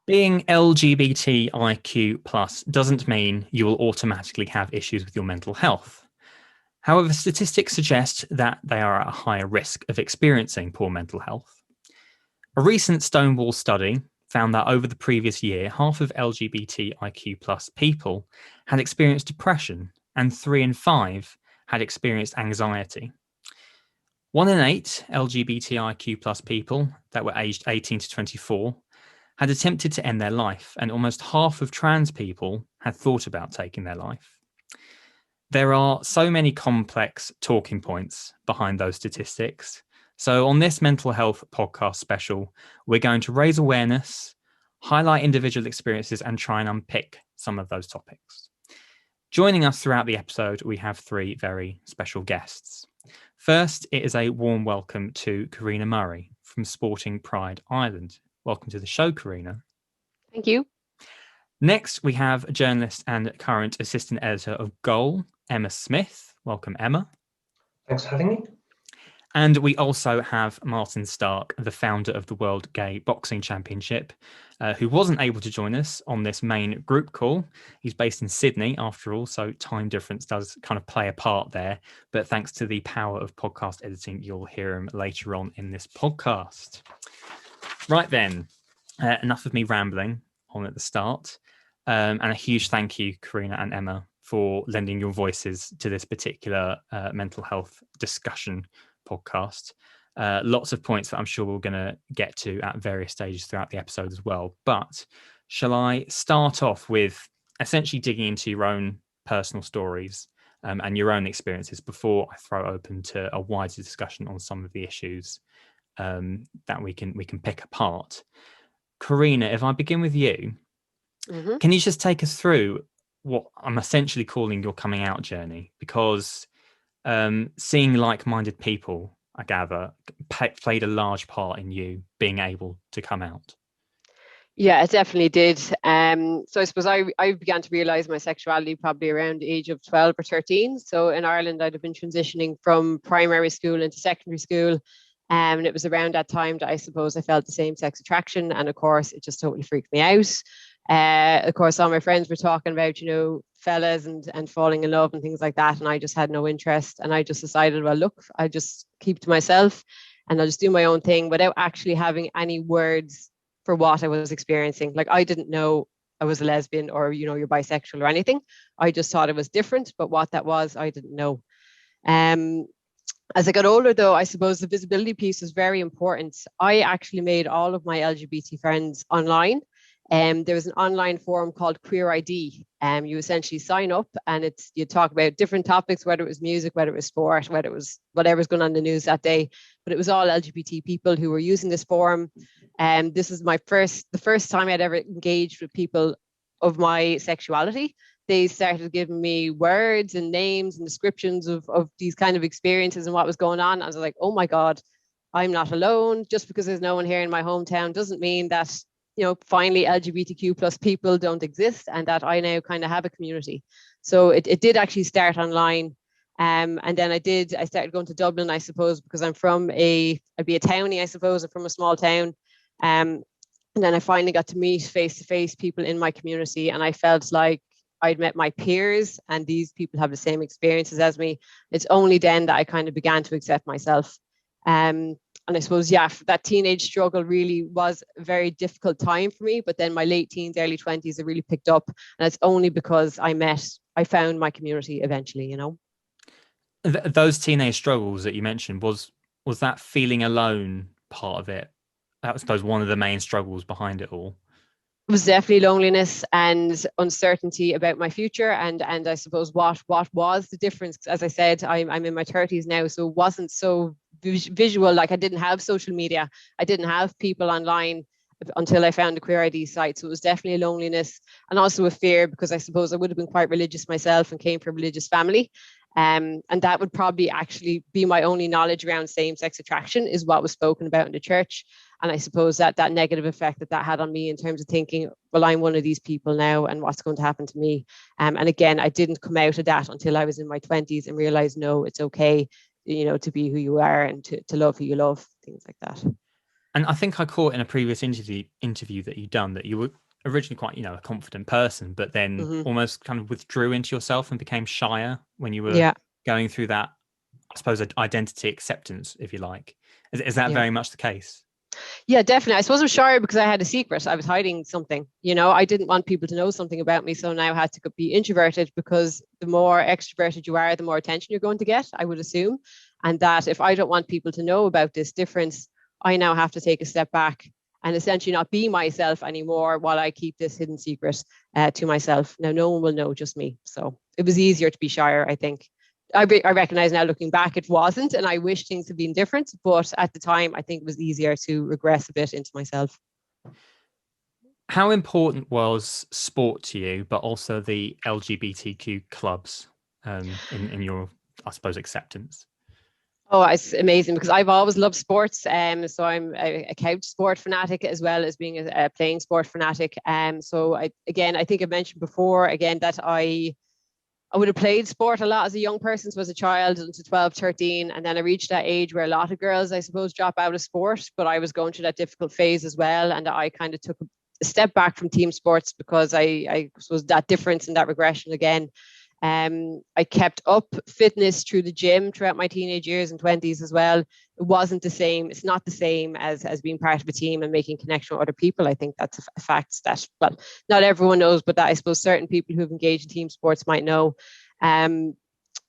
Being LGBTIQ plus doesn't mean you will automatically have issues with your mental health. However, statistics suggest that they are at a higher risk of experiencing poor mental health. A recent Stonewall study found that over the previous year, half of LGBTIQ plus people had experienced depression, and 3 in 5 had experienced anxiety. 1 in 8 LGBTIQ plus people that were aged 18 to 24 had attempted to end their life, and almost half of trans people had thought about taking their life. There are so many complex talking points behind those statistics. So, on this mental health podcast special, we're going to raise awareness, highlight individual experiences, and try and unpick some of those topics. Joining us throughout the episode, we have 3 very special guests. First, it is a warm welcome to Karina Murray from Sporting Pride Ireland. Welcome to the show, Karina. Thank you. Next, we have journalist and current assistant editor of Goal, Emma Smith. Welcome, Emma. Thanks for having me. And we also have Martin Stark, the founder of the World Gay Boxing Championship, who wasn't able to join us on this main group call. He's based in Sydney, after all, so time difference does kind of play a part there. But thanks to the power of podcast editing, you'll hear him later on in this podcast. Right then, enough of me rambling on at the start. And a huge thank you, Karina and Emma, for lending your voices to this particular mental health discussion podcast. Lots of points that I'm sure we're going to get to at various stages throughout the episode as well. But shall I start off with essentially digging into your own personal stories and your own experiences before I throw open to a wider discussion on some of the issues that we can pick apart. Karina, if I begin with you, can you just take us through what I'm essentially calling your coming out journey? Because seeing like-minded people, I gather, played a large part in you being able to come out. Yeah, it definitely did. So I suppose I began to realise my sexuality probably around the age of 12 or 13. So in Ireland, I'd have been transitioning from primary school into secondary school. And it was around that time that I suppose I felt the same sex attraction. And of course, it just totally freaked me out. Of course, all my friends were talking about, fellas and falling in love and things like that. And I just had no interest. And I just decided, well, look, I just keep to myself and I'll just do my own thing without actually having any words for what I was experiencing. Like, I didn't know I was a lesbian or, you're bisexual or anything. I just thought it was different. But what that was, I didn't know. As I got older, though, I suppose the visibility piece was very important. I actually made all of my LGBT friends online. There was an online forum called Queer ID. You essentially sign up and you talk about different topics, whether it was music, whether it was sport, whether it was whatever's going on in the news that day. But it was all LGBT people who were using this forum. This is the first time I'd ever engaged with people of my sexuality. They started giving me words and names and descriptions of these kind of experiences and what was going on. I was like, oh my God, I'm not alone. Just because there's no one here in my hometown doesn't mean that, finally LGBTQ plus people don't exist and that I now kind of have a community. So it did actually start online. And then I started going to Dublin, I suppose, because I'd be a townie, I suppose, I'm from a small town. And then I finally got to meet face-to-face people in my community. And I felt like I'd met my peers and these people have the same experiences as me. It's only then that I kind of began to accept myself. And I suppose, that teenage struggle really was a very difficult time for me. But then my late teens, early 20s, it really picked up. And it's only because I found my community eventually, Those teenage struggles that you mentioned, was that feeling alone part of it? That was, I suppose, one of the main struggles behind it all. It was definitely loneliness and uncertainty about my future. And I suppose what was the difference? As I said, I'm in my 30s now, so it wasn't so visual. Like, I didn't have social media. I didn't have people online until I found the Queer ID site. So it was definitely a loneliness and also a fear, because I suppose I would have been quite religious myself and came from a religious family. And that would probably actually be my only knowledge around same-sex attraction, is what was spoken about in the church. And I suppose that negative effect that had on me in terms of thinking, well, I'm one of these people now and what's going to happen to me. And again, I didn't come out of that until I was in my 20s and realized, no, it's okay, to be who you are and to love who you love, things like that. And I think I caught in a previous interview that you'd done that you were originally quite, a confident person, but then Hmm. almost kind of withdrew into yourself and became shyer when you were Yeah, going through that, I suppose, identity acceptance, if you like. Is that yeah. very much the case? Yeah, definitely. I suppose I'm shy because I had a secret. I was hiding something. I didn't want people to know something about me. So now I had to be introverted because the more extroverted you are, the more attention you're going to get, I would assume. And that if I don't want people to know about this difference, I now have to take a step back and essentially not be myself anymore while I keep this hidden secret to myself. Now, no one will know, just me. So it was easier to be shyer, I think. I recognize now looking back it wasn't, and I wish things had been different. But at the time, I think it was easier to regress a bit into myself. How important was sport to you, but also the LGBTQ clubs in your, I suppose, acceptance? Oh, it's amazing because I've always loved sports. So I'm a couch sport fanatic as well as being a playing sport fanatic. So I think I mentioned before again that I would have played sport a lot as a young person, so as a child until 12, 13. And then I reached that age where a lot of girls, I suppose, drop out of sport. But I was going through that difficult phase as well. And I kind of took a step back from team sports because I suppose that difference and that regression again. I kept up fitness through the gym throughout my teenage years and 20s as well. It wasn't the same. It's not the same as being part of a team and making connection with other people. I think that's a fact that, well, not everyone knows, but that I suppose certain people who've engaged in team sports might know. Um,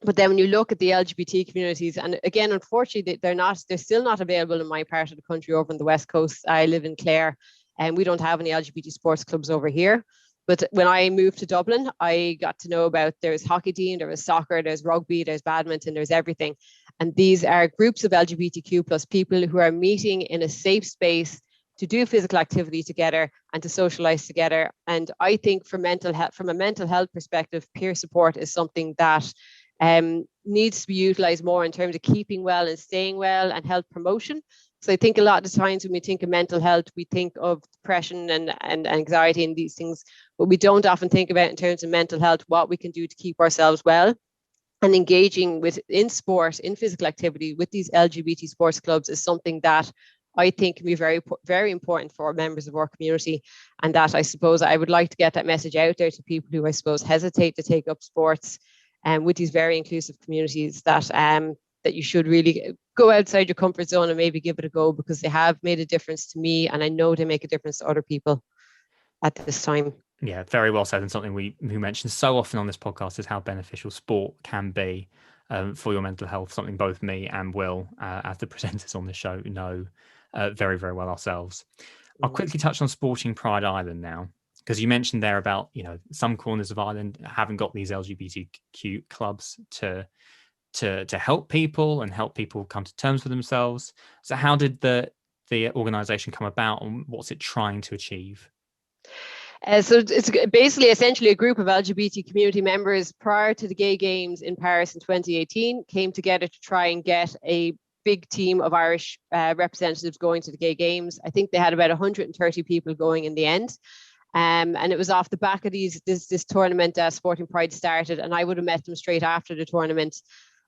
but then when you look at the LGBT communities, and again, unfortunately, they're still not available in my part of the country over on the West Coast. I live in Clare, and we don't have any LGBT sports clubs over here. But when I moved to Dublin, I got to know about there's hockey team, there was soccer, there's rugby, there's badminton, there's everything. And these are groups of LGBTQ plus people who are meeting in a safe space to do physical activity together and to socialize together. And I think for mental health, from a mental health perspective, peer support is something that needs to be utilized more in terms of keeping well and staying well and health promotion. So I think a lot of the times when we think of mental health, we think of depression and anxiety and these things, but we don't often think about in terms of mental health, what we can do to keep ourselves well. And engaging with in sport, in physical activity with these LGBT sports clubs is something that I think can be very, very important for members of our community. And that I suppose I would like to get that message out there to people who I suppose hesitate to take up sports with these very inclusive communities that you should really go outside your comfort zone and maybe give it a go because they have made a difference to me and I know they make a difference to other people at this time. Yeah, very well said. And something we mention so often on this podcast is how beneficial sport can be for your mental health. Something both me and Will, as the presenters on the show, know very, very well ourselves. I'll quickly touch on Sporting Pride Ireland now, because you mentioned there about some corners of Ireland haven't got these LGBTQ clubs to help people and help people come to terms with themselves. So, how did the organisation come about, and what's it trying to achieve? So it's basically essentially a group of LGBT community members prior to the gay games in Paris in 2018 came together to try and get a big team of Irish representatives going to the gay games. I think they had about 130 people going in the end. And it was off the back of this tournament Sporting Pride started, and I would have met them straight after the tournament.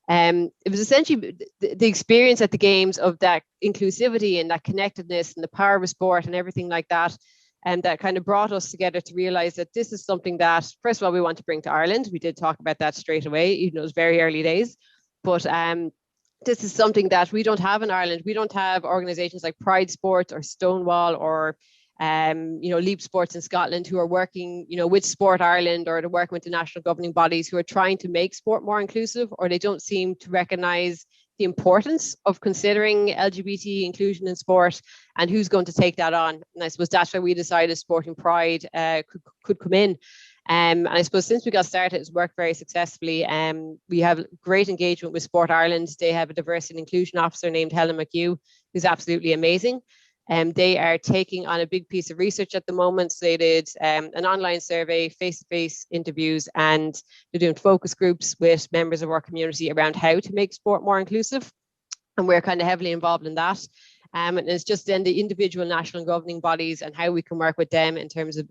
It was essentially the experience at the games of that inclusivity and that connectedness and the power of sport and everything like that. And that kind of brought us together to realize that this is something that, first of all, we want to bring to Ireland. We did talk about that straight away, even though it was very early days. But this is something that we don't have in Ireland. We don't have organizations like Pride Sports or Stonewall or Leap Sports in Scotland who are working, with Sport Ireland or they're working with the national governing bodies who are trying to make sport more inclusive, or they don't seem to recognize the importance of considering LGBT inclusion in sport and who's going to take that on. And I suppose that's where we decided Sporting Pride could come in. And I suppose since we got started, it's worked very successfully. We have great engagement with Sport Ireland. They have a diversity and inclusion officer named Helen McHugh, who's absolutely amazing. They are taking on a big piece of research at the moment. So they did an online survey, face-to-face interviews, and they're doing focus groups with members of our community around how to make sport more inclusive. And we're kind of heavily involved in that. And it's just then the individual national governing bodies and how we can work with them in terms of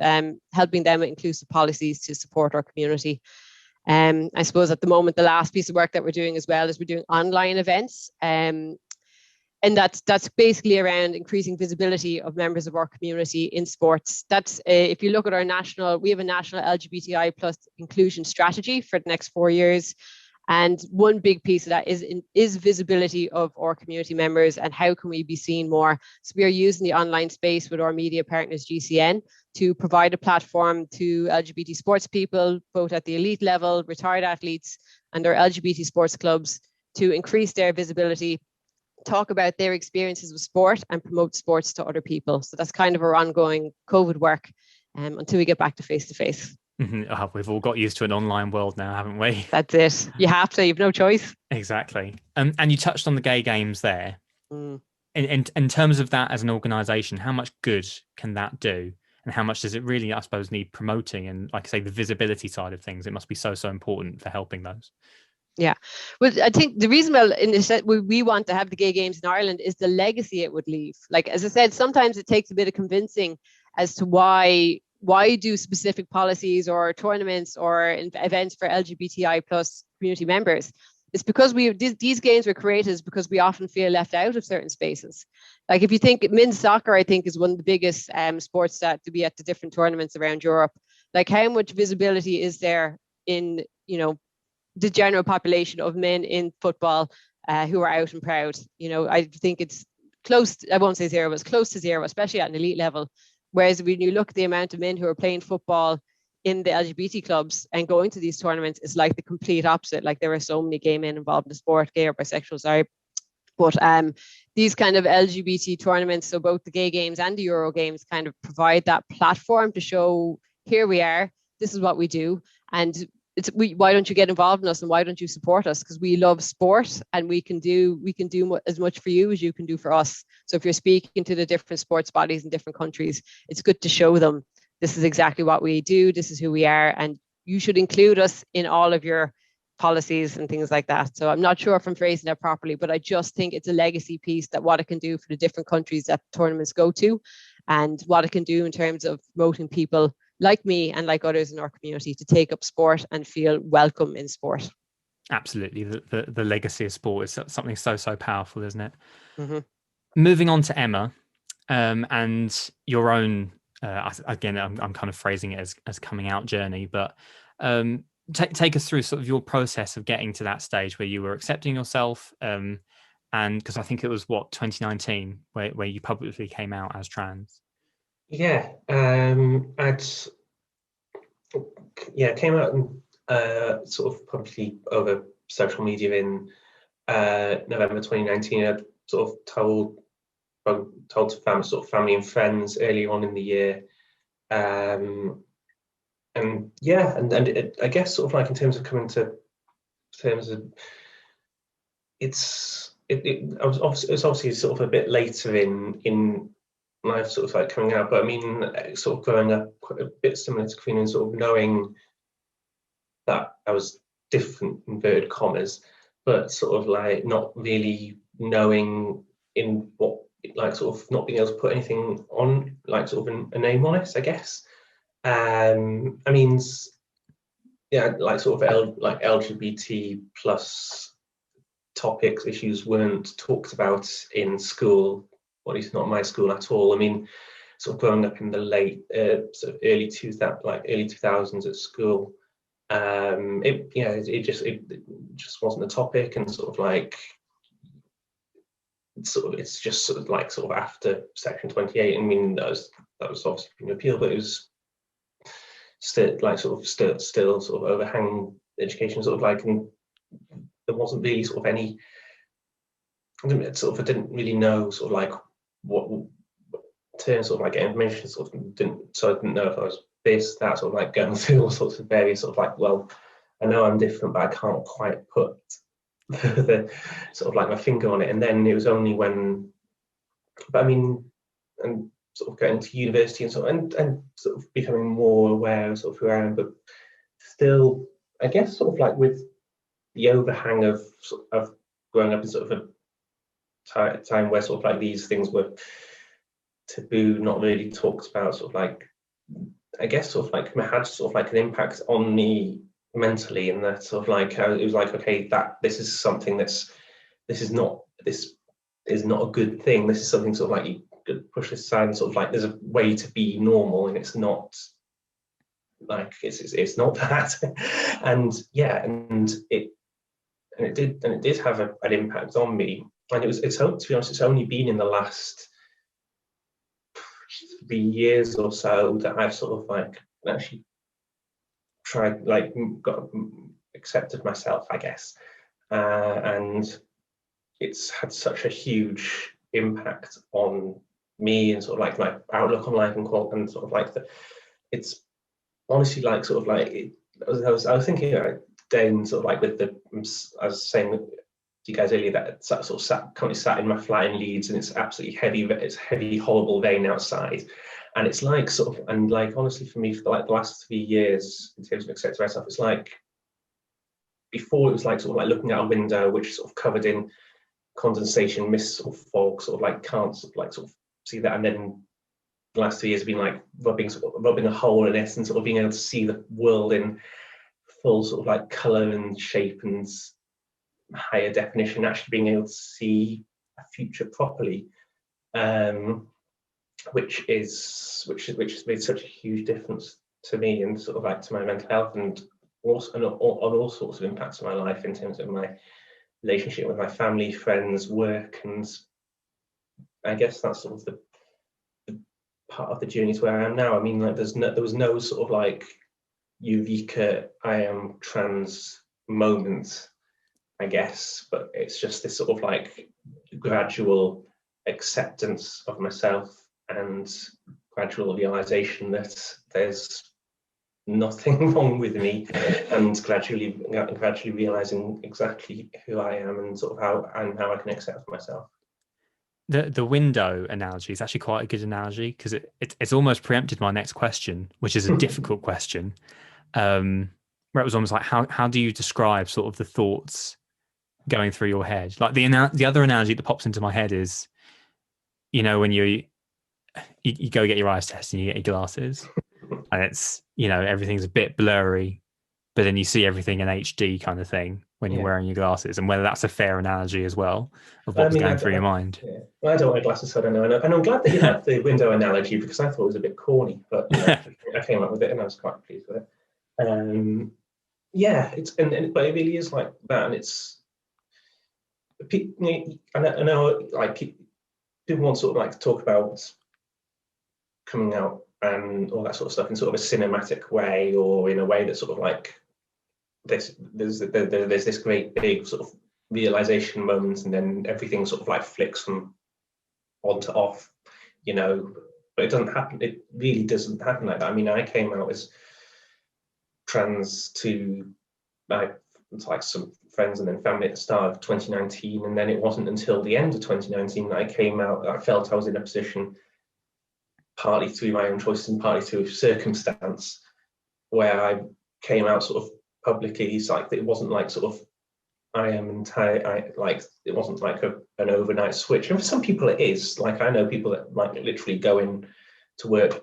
helping them with inclusive policies to support our community. I suppose at the moment, the last piece of work that we're doing as well is we're doing online events. and that's basically around increasing visibility of members of our community in sports. That's if you look at we have a national LGBTI plus inclusion strategy for the next 4 years. And one big piece of that is visibility of our community members and how can we be seen more. So we are using the online space with our media partners, GCN, to provide a platform to LGBT sports people, both at the elite level, retired athletes, and their LGBT sports clubs, to increase their visibility, talk about their experiences with sport, and promote sports to other people. So that's kind of our ongoing COVID work until we get back to face-to-face. Oh, we've all got used to an online world now, haven't we? That's it. You have to. You've no choice. Exactly. And you touched on the gay games there. In terms of that as an organisation, how much good can that do? And how much does it really, I suppose, need promoting? And like I say, the visibility side of things, it must be so important for helping those. Yeah. Well, I think the reason we want to have the gay games in Ireland is the legacy it would leave. Like, as I said, sometimes it takes a bit of convincing as to why do specific policies or tournaments or events for LGBTI plus community members. It's because these games were created because we often feel left out of certain spaces. Like if you think men's soccer, I think is one of the biggest sports that to be at the different tournaments around Europe. Like how much visibility is there in, the general population of men in football who are out and proud? I think it's close, I won't say zero, but it's close to zero, especially at an elite level. Whereas when you look at the amount of men who are playing football in the LGBT clubs and going to these tournaments, it's like the complete opposite. Like there are so many gay men involved in the sport, gay or bisexual, sorry. But these kind of LGBT tournaments, so both the gay games and the Euro games, kind of provide that platform to show, here we are, this is what we do. And why don't you get involved in us and why don't you support us? Because we love sport and we can do as much for you as you can do for us. So if you're speaking to the different sports bodies in different countries, it's good to show them this is exactly what we do, this is who we are, and you should include us in all of your policies and things like that. So I'm not sure if I'm phrasing that properly, but I just think it's a legacy piece, that what it can do for the different countries that tournaments go to, and what it can do in terms of promoting people like me and like others in our community to take up sport and feel welcome in sport. Absolutely. The legacy of sport is something so powerful, isn't it? Mm-hmm. Moving on to Emma, and your own, again, I'm kind of phrasing it as coming out journey, but take us through sort of your process of getting to that stage where you were accepting yourself, and because I think it was 2019 where you publicly came out as trans. Yeah, I'd came out and sort of publicly over social media in November 2019. I'd sort of told to family and friends early on in the year, and I guess sort of like in terms of coming to terms of it's obviously sort of a bit later in life, sort of like coming out, but I mean, sort of growing up quite a bit similar to Karina, and sort of knowing that I was different, inverted commas, but sort of like not really knowing in what, like sort of not being able to put anything on, like sort of a name on it, I guess. I mean, yeah, like sort of like LGBT plus topics, issues weren't talked about in school, or at least not my school at all. I mean, sort of growing up in the late, sort of early 2000s at school, it just wasn't a topic, and sort of like it's just sort of after Section 28. I mean, that was obviously been appealed, but it was still sort of overhanging education, sort of like, and there wasn't really sort of any. I didn't really know sort of like what terms sort of like information, sort of didn't, so I didn't know if I was this, that, sort of like going through all sorts of various sort of like, well, I know I'm different, but I can't quite put the sort of like my finger on it. And then it was only when, but I mean, and sort of going to university and sort of becoming more aware of sort of who I am, but still, I guess sort of like with the overhang of growing up in sort of a time where sort of like these things were taboo, not really talked about, sort of like, I guess sort of like had sort of like an impact on me mentally, and that sort of like it was like, okay, that this is something this is not a good thing. This is something sort of like you could push this aside and sort of like there's a way to be normal, and it's not like it's not that. And yeah, and it did have an impact on me. And it's to be honest, it's only been in the last 3 years or so that I've sort of like actually tried, like, got accepted myself, I guess. And it's had such a huge impact on me and sort of like my outlook on life and sort of like it's honestly like sort of like I was thinking like today, and sort of like with I was saying to you guys earlier that it's sort of currently sat in my flat in Leeds, and it's absolutely heavy. It's heavy, horrible rain outside, and it's like sort of, and like honestly for me, for like the last 3 years in terms of accepting myself, it's like before it was like sort of like looking out a window which is sort of covered in condensation, mist, or fog, sort of like can't sort of see that, and then the last 2 years have been like rubbing a hole in it and sort of being able to see the world in full sort of like colour and shape and higher definition, actually being able to see a future properly, which has made such a huge difference to me and sort of like to my mental health, and also on all sorts of impacts on my life in terms of my relationship with my family, friends, work. And I guess that's sort of the part of the journey to where I am now. I mean, like there was no sort of like eureka, I am trans moment, I guess, but it's just this sort of like gradual acceptance of myself and gradual realization that there's nothing wrong with me, and gradually realizing exactly who I am and sort of how I can accept myself. The window analogy is actually quite a good analogy, because it's almost preempted my next question, which is a difficult question, where it was almost like how do you describe sort of the thoughts going through your head? Like the other analogy that pops into my head is, you know, when you go get your eyes tested and you get your glasses, and it's, you know, everything's a bit blurry, but then you see everything in HD kind of thing when you're wearing your glasses, and whether that's a fair analogy as well of what's going through your mind. Yeah. Well, I don't wear glasses, so I don't know. And I'm glad that you had the window analogy, because I thought it was a bit corny, but you know, I came up with it and I was quite pleased with it. Yeah, but it really is like that, and it's. I know, like people want to sort of like talk about coming out and all that sort of stuff in sort of a cinematic way, or in a way that sort of like there's this great big sort of realization moment, and then everything sort of like flicks from on to off, you know. But it doesn't happen. It really doesn't happen like that. I mean, I came out as trans to like some friends and then family at the start of 2019, and then it wasn't until the end of 2019 that I came out. I felt I was in a position, partly through my own choices and partly through circumstance, where I came out sort of publicly. It's like it wasn't like sort of I am entire. Like it wasn't like an overnight switch. And for some people it is. Like I know people that like literally go in to work.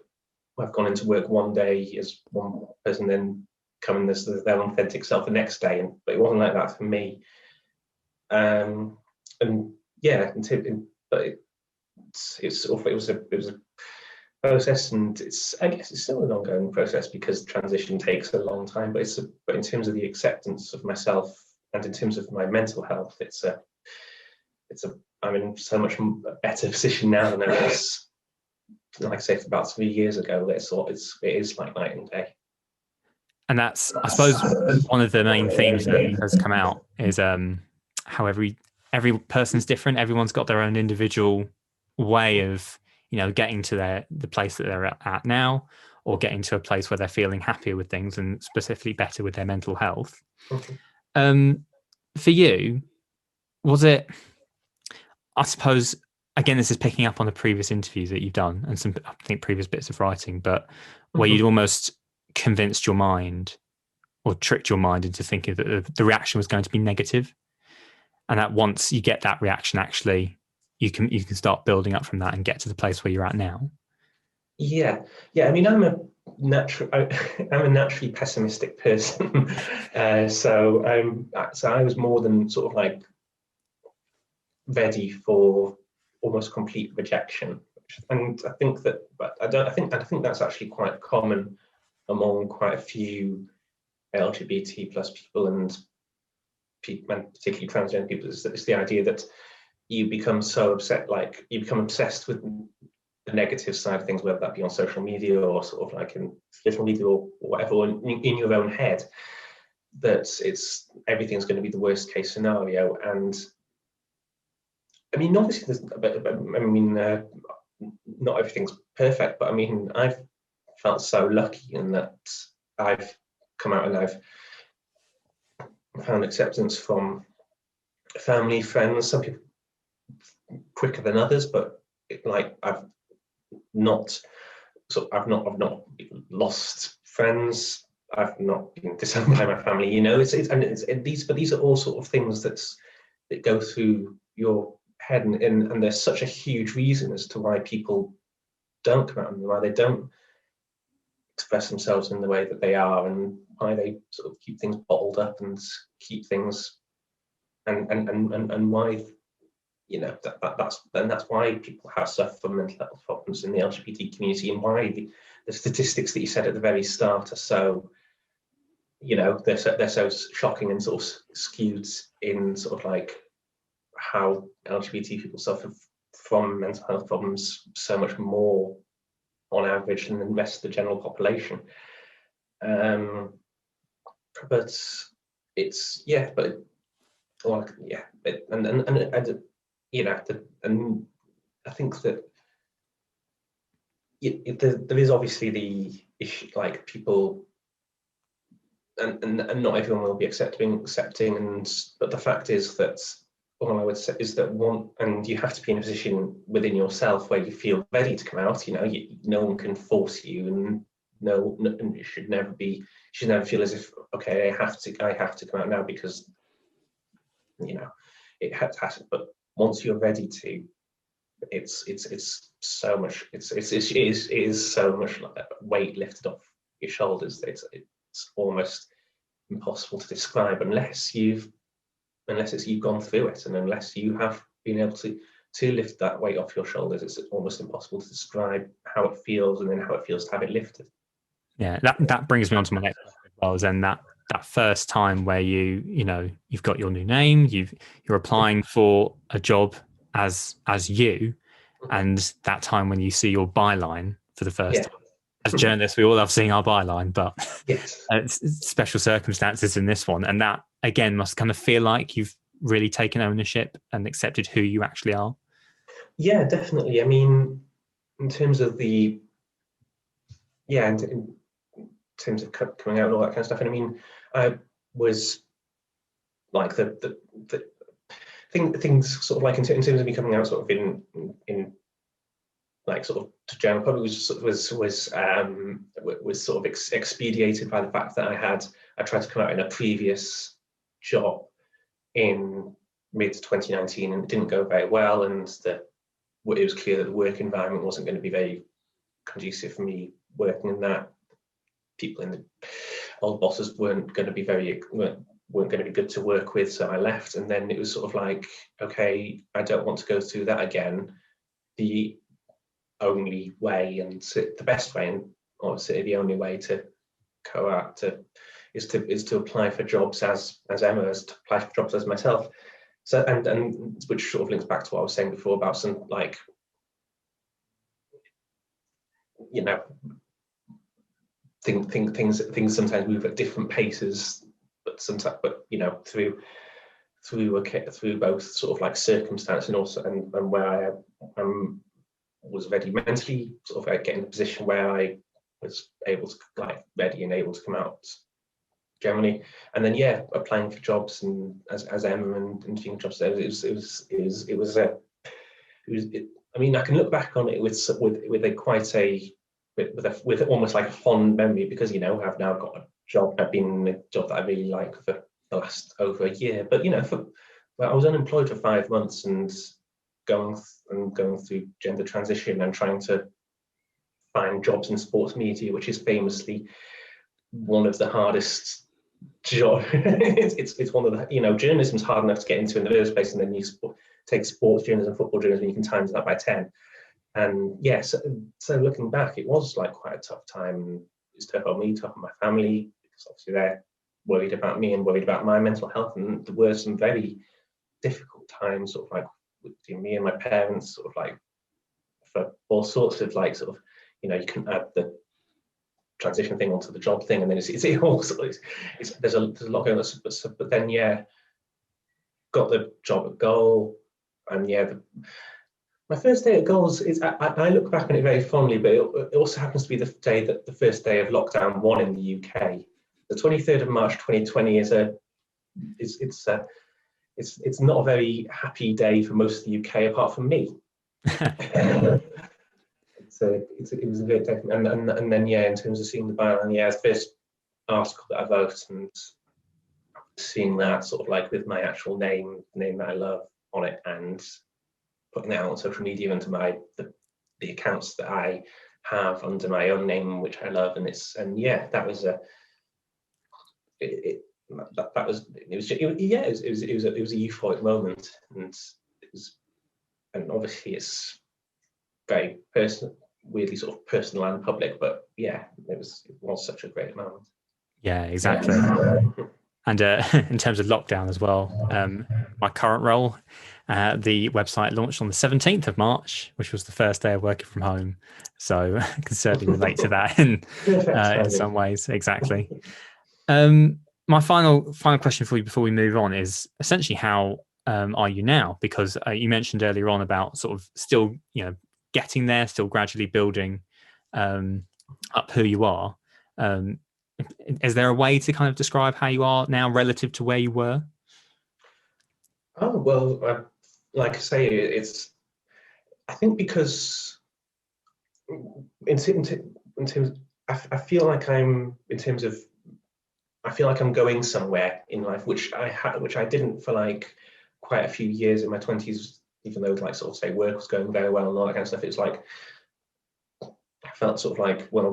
I've gone into work one day as one person, then come in as their authentic self the next day, but it wasn't like that for me. And yeah, but it was a process, and I guess it's still an ongoing process, because transition takes a long time. But in terms of the acceptance of myself and in terms of my mental health, I'm in so much better position now than I was, like I say, about 3 years ago. It is like night and day. And that's, I suppose, one of the main themes that has come out is how every person's different. Everyone's got their own individual way of, you know, getting to the place that they're at now, or getting to a place where they're feeling happier with things and specifically better with their mental health. For you, was it, I suppose, again, this is picking up on the previous interviews that you've done and some, I think, previous bits of writing, but where you'd almost convinced your mind or tricked your mind into thinking that the reaction was going to be negative, and that once you get that reaction, actually you can start building up from that and get to the place where you're at now. Yeah. I mean, I'm a naturally pessimistic person. So I was more than sort of like ready for almost complete rejection. And I think that, but I think that's actually quite common among quite a few LGBT plus people and particularly transgender people. It's the idea that you become so upset, like you become obsessed with the negative side of things, whether that be on social media or sort of like in social media or whatever, or in your own head, that everything's going to be the worst case scenario. And I mean, obviously, not everything's perfect, but I mean, I've felt so lucky in that I've come out and I've found acceptance from family, friends, some people quicker than others, but I've not lost friends. I've not been disowned by my family. You know, these are all sort of things that go through your head, and there's such a huge reason as to why people don't come out and why they don't express themselves in the way that they are, and why they sort of keep things bottled up and keep things, and why, you know, that's why people have suffered from mental health problems in the LGBT community, and why the statistics that you said at the very start are so, you know, they're so shocking and sort of skewed in sort of like how LGBT people suffer from mental health problems so much more on average than the rest of the general population. But it's and I think that there is obviously the issue, like people, and not everyone will be accepting, but the fact is that all I would say is that you have to be in a position within yourself where you feel ready to come out. You know, no one can force you, and and you should never feel as if, okay, I have to come out now because, you know, it has. But once you're ready to, it is so much like weight lifted off your shoulders that it's almost impossible to describe unless you've gone through it, and unless you have been able to lift that weight off your shoulders. It's almost impossible to describe how it feels, and then how it feels to have it lifted. Yeah, that brings me on to my next question as well. Then that first time where you've got your new name, you're applying for a job as you, and that time when you see your byline for the first time. As journalists, we all love seeing our byline, but yes, it's special circumstances in this one, and that again must kind of feel like you've really taken ownership and accepted who you actually are. Yeah, definitely. I mean, in terms of in terms of coming out and all that kind of stuff, and I mean, I was like the things sort of like in terms of me coming out sort of in like sort of to general public was sort of expedited by the fact that I tried to come out in a previous job in mid 2019, and it didn't go very well, and it was clear that the work environment wasn't going to be very conducive for me working in that. People in the old bosses weren't going to be good to work with, so I left. And then it was sort of like, okay, I don't want to go through that again. The only way, and the best way, and obviously the only way to go out is to apply for jobs as Emma, as to apply for jobs as myself. So and which sort of links back to what I was saying before about some, like, you know, things sometimes move at different paces, but sometimes, you know, through both sort of like circumstance and also and where I was ready mentally, sort of like getting in a position where I was able to, like, ready and able to come out generally, and then applying for jobs and as Emma and doing jobs there. I mean, I can look back on it with almost like a fond memory, because, you know, I've now got a job. I've been in a job that I really like for the last over a year. But, you know, I was unemployed for 5 months and going through gender transition and trying to find jobs in sports media, which is famously one of the hardest jobs. It's one of the, you know, journalism's hard enough to get into in the first place, and then take sports journalism and football journalism, you can times that by 10. And yes, so looking back, it was like quite a tough time. It was tough on me, tough on my family, because obviously they're worried about me and worried about my mental health. And there were some very difficult times, sort of like between me and my parents, sort of like for all sorts of like sort of, you know, you can add the transition thing onto the job thing, and then it's all sort of, there's a lot going on. But then got the job at Goal, and my first day at Goals is, I look back on it very fondly, but it also happens to be the day that the first day of lockdown 1 in the UK. The 23rd of March 2020 it's not a very happy day for most of the UK apart from me. It was a great day, and then in terms of seeing the byline, the first article that I wrote and seeing that sort of like with my actual name that I love on it, and putting that out on social media under the accounts that I have under my own name, which I love, that was it was a euphoric moment, and obviously it's very personal, weirdly sort of personal and public, but yeah, it was such a great moment. Yeah, exactly. And in terms of lockdown as well, my current role, the website launched on the 17th of March, which was the first day of working from home. So I can certainly relate to that in some ways. Exactly. My final question for you before we move on is essentially, how are you now? Because you mentioned earlier on about sort of still, getting there, still gradually building up who you are. Is there a way to kind of describe how you are now relative to where you were? Oh, well, like I say, I think because in terms, I feel like I'm going somewhere in life, which I didn't for like quite a few years in my 20s, even though like sort of say work was going very well and all that kind of stuff. It's like I felt sort of like, well,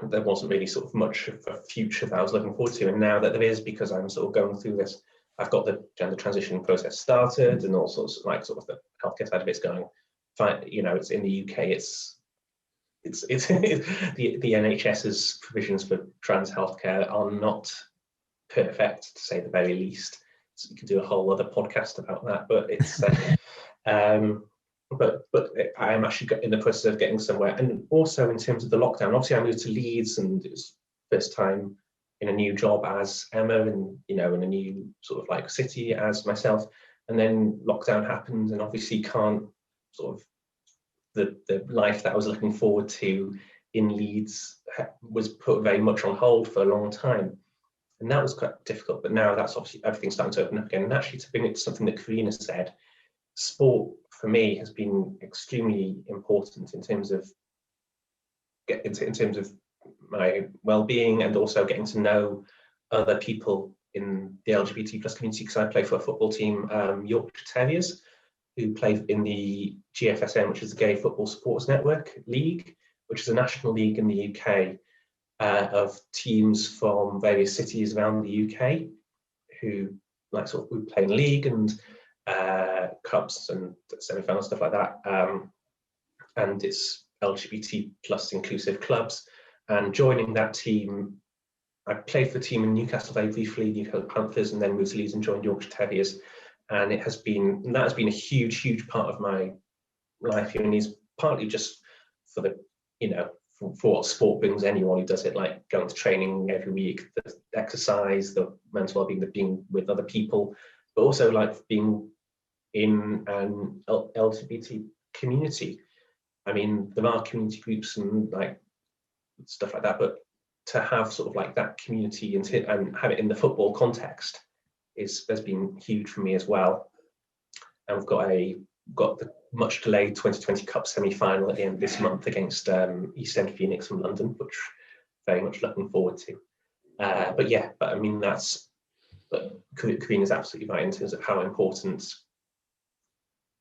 there wasn't really sort of much of a future that I was looking forward to, and now that there is, because I'm sort of going through this, I've got the gender transition process started, and all sorts of like sort of the healthcare side of it's going fine. It's in the UK, it's the NHS's provisions for trans healthcare are not perfect, to say the very least. So you could do a whole other podcast about that, but it's but I am actually in the process of getting somewhere. And also in terms of the lockdown, obviously I moved to Leeds, and it was first time in a new job as Emma, and in a new sort of like city as myself. And then lockdown happened, and obviously can't sort of the life that I was looking forward to in Leeds was put very much on hold for a long time. And that was quite difficult. But now that's obviously everything's starting to open up again. And actually, to bring it to something that Karina said, sport for me has been extremely important in terms of my well-being, and also getting to know other people in the LGBT plus community, because I play for a football team, Yorkshire Terriers, who play in the GFSN, which is the Gay Football Supporters Network League, which is a national league in the UK of teams from various cities around the UK who like sort of we play in league and cups and semi-final stuff like that, and it's LGBT plus inclusive clubs. And joining that team, I played for the team in Newcastle very briefly, Newcastle Panthers, and then moved to Leeds and joined Yorkshire Terriers. And that has been a huge part of my life here, and is partly just for the for what sport brings anyone who does it, like going to training every week, the exercise, the mental well-being, the being with other people, but also like being in an LGBT community. I mean, there are community groups and like stuff like that, but to have sort of like that community and have it in the football context has been huge for me as well. And we've got the much delayed 2020 Cup semi-final at the end of this month against East End Phoenix from London, which very much looking forward to. But I mean, Karina's absolutely right in terms of how important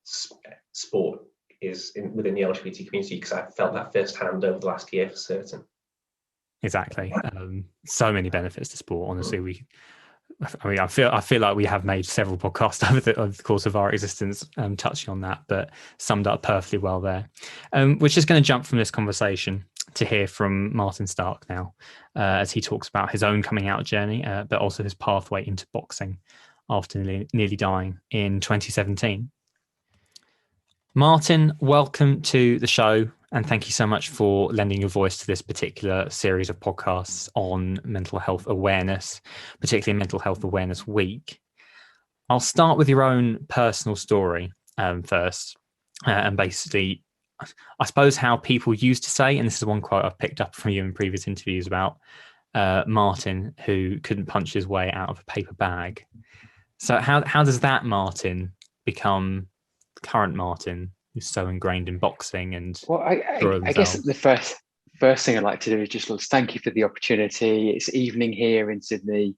sport is within the LGBT community, because I've felt that firsthand over the last year for certain. Exactly. So many benefits to sport. Honestly, I mean, I feel like we have made several podcasts over the course of our existence touching on that, but summed up perfectly well there. We're just going to jump from this conversation to hear from Martin Stark now, as he talks about his own coming out journey, but also his pathway into boxing after nearly dying in 2017. Martin, welcome to the show, and thank you so much for lending your voice to this particular series of podcasts on mental health awareness, particularly Mental Health Awareness Week. I'll start with your own personal story first, and basically, I suppose how people used to say, and this is one quote I've picked up from you in previous interviews about Martin, who couldn't punch his way out of a paper bag. So how does that Martin become current Martin, who's so ingrained in boxing and I guess the first thing I'd like to do is just thank you for the opportunity. It's evening here in Sydney.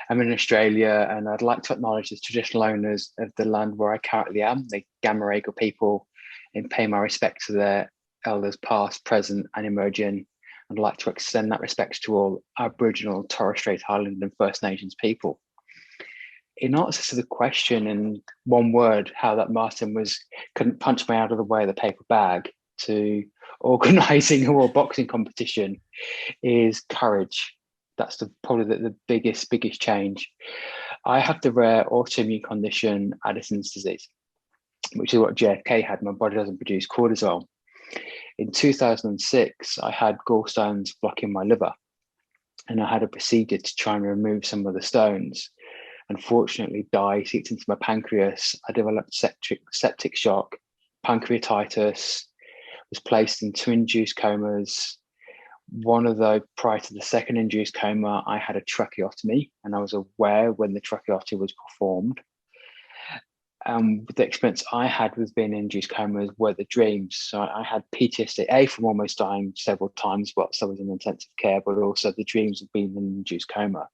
I'm in Australia, and I'd like to acknowledge the traditional owners of the land where I currently am, the Gamaragal people, and pay my respects to their elders past, present and emerging. I'd like to extend that respect to all Aboriginal, Torres Strait Islander and First Nations people. In answer to the question, in one word, how that Martin couldn't punch me out of the way of the paper bag, to organising a world boxing competition, is courage. That's probably the biggest change. I have the rare autoimmune condition Addison's disease, which is what JFK had. My body doesn't produce cortisol. In 2006, I had gallstones blocking my liver, and I had a procedure to try and remove some of the stones. Unfortunately, dye seeped into my pancreas. I developed septic shock, pancreatitis, was placed in 2 induced comas. One of those, prior to the second induced coma, I had a tracheotomy, and I was aware when the tracheotomy was performed. The experience I had with being in induced comas were the dreams. So I had PTSD, from almost dying several times whilst I was in intensive care, but also the dreams of being in an induced coma.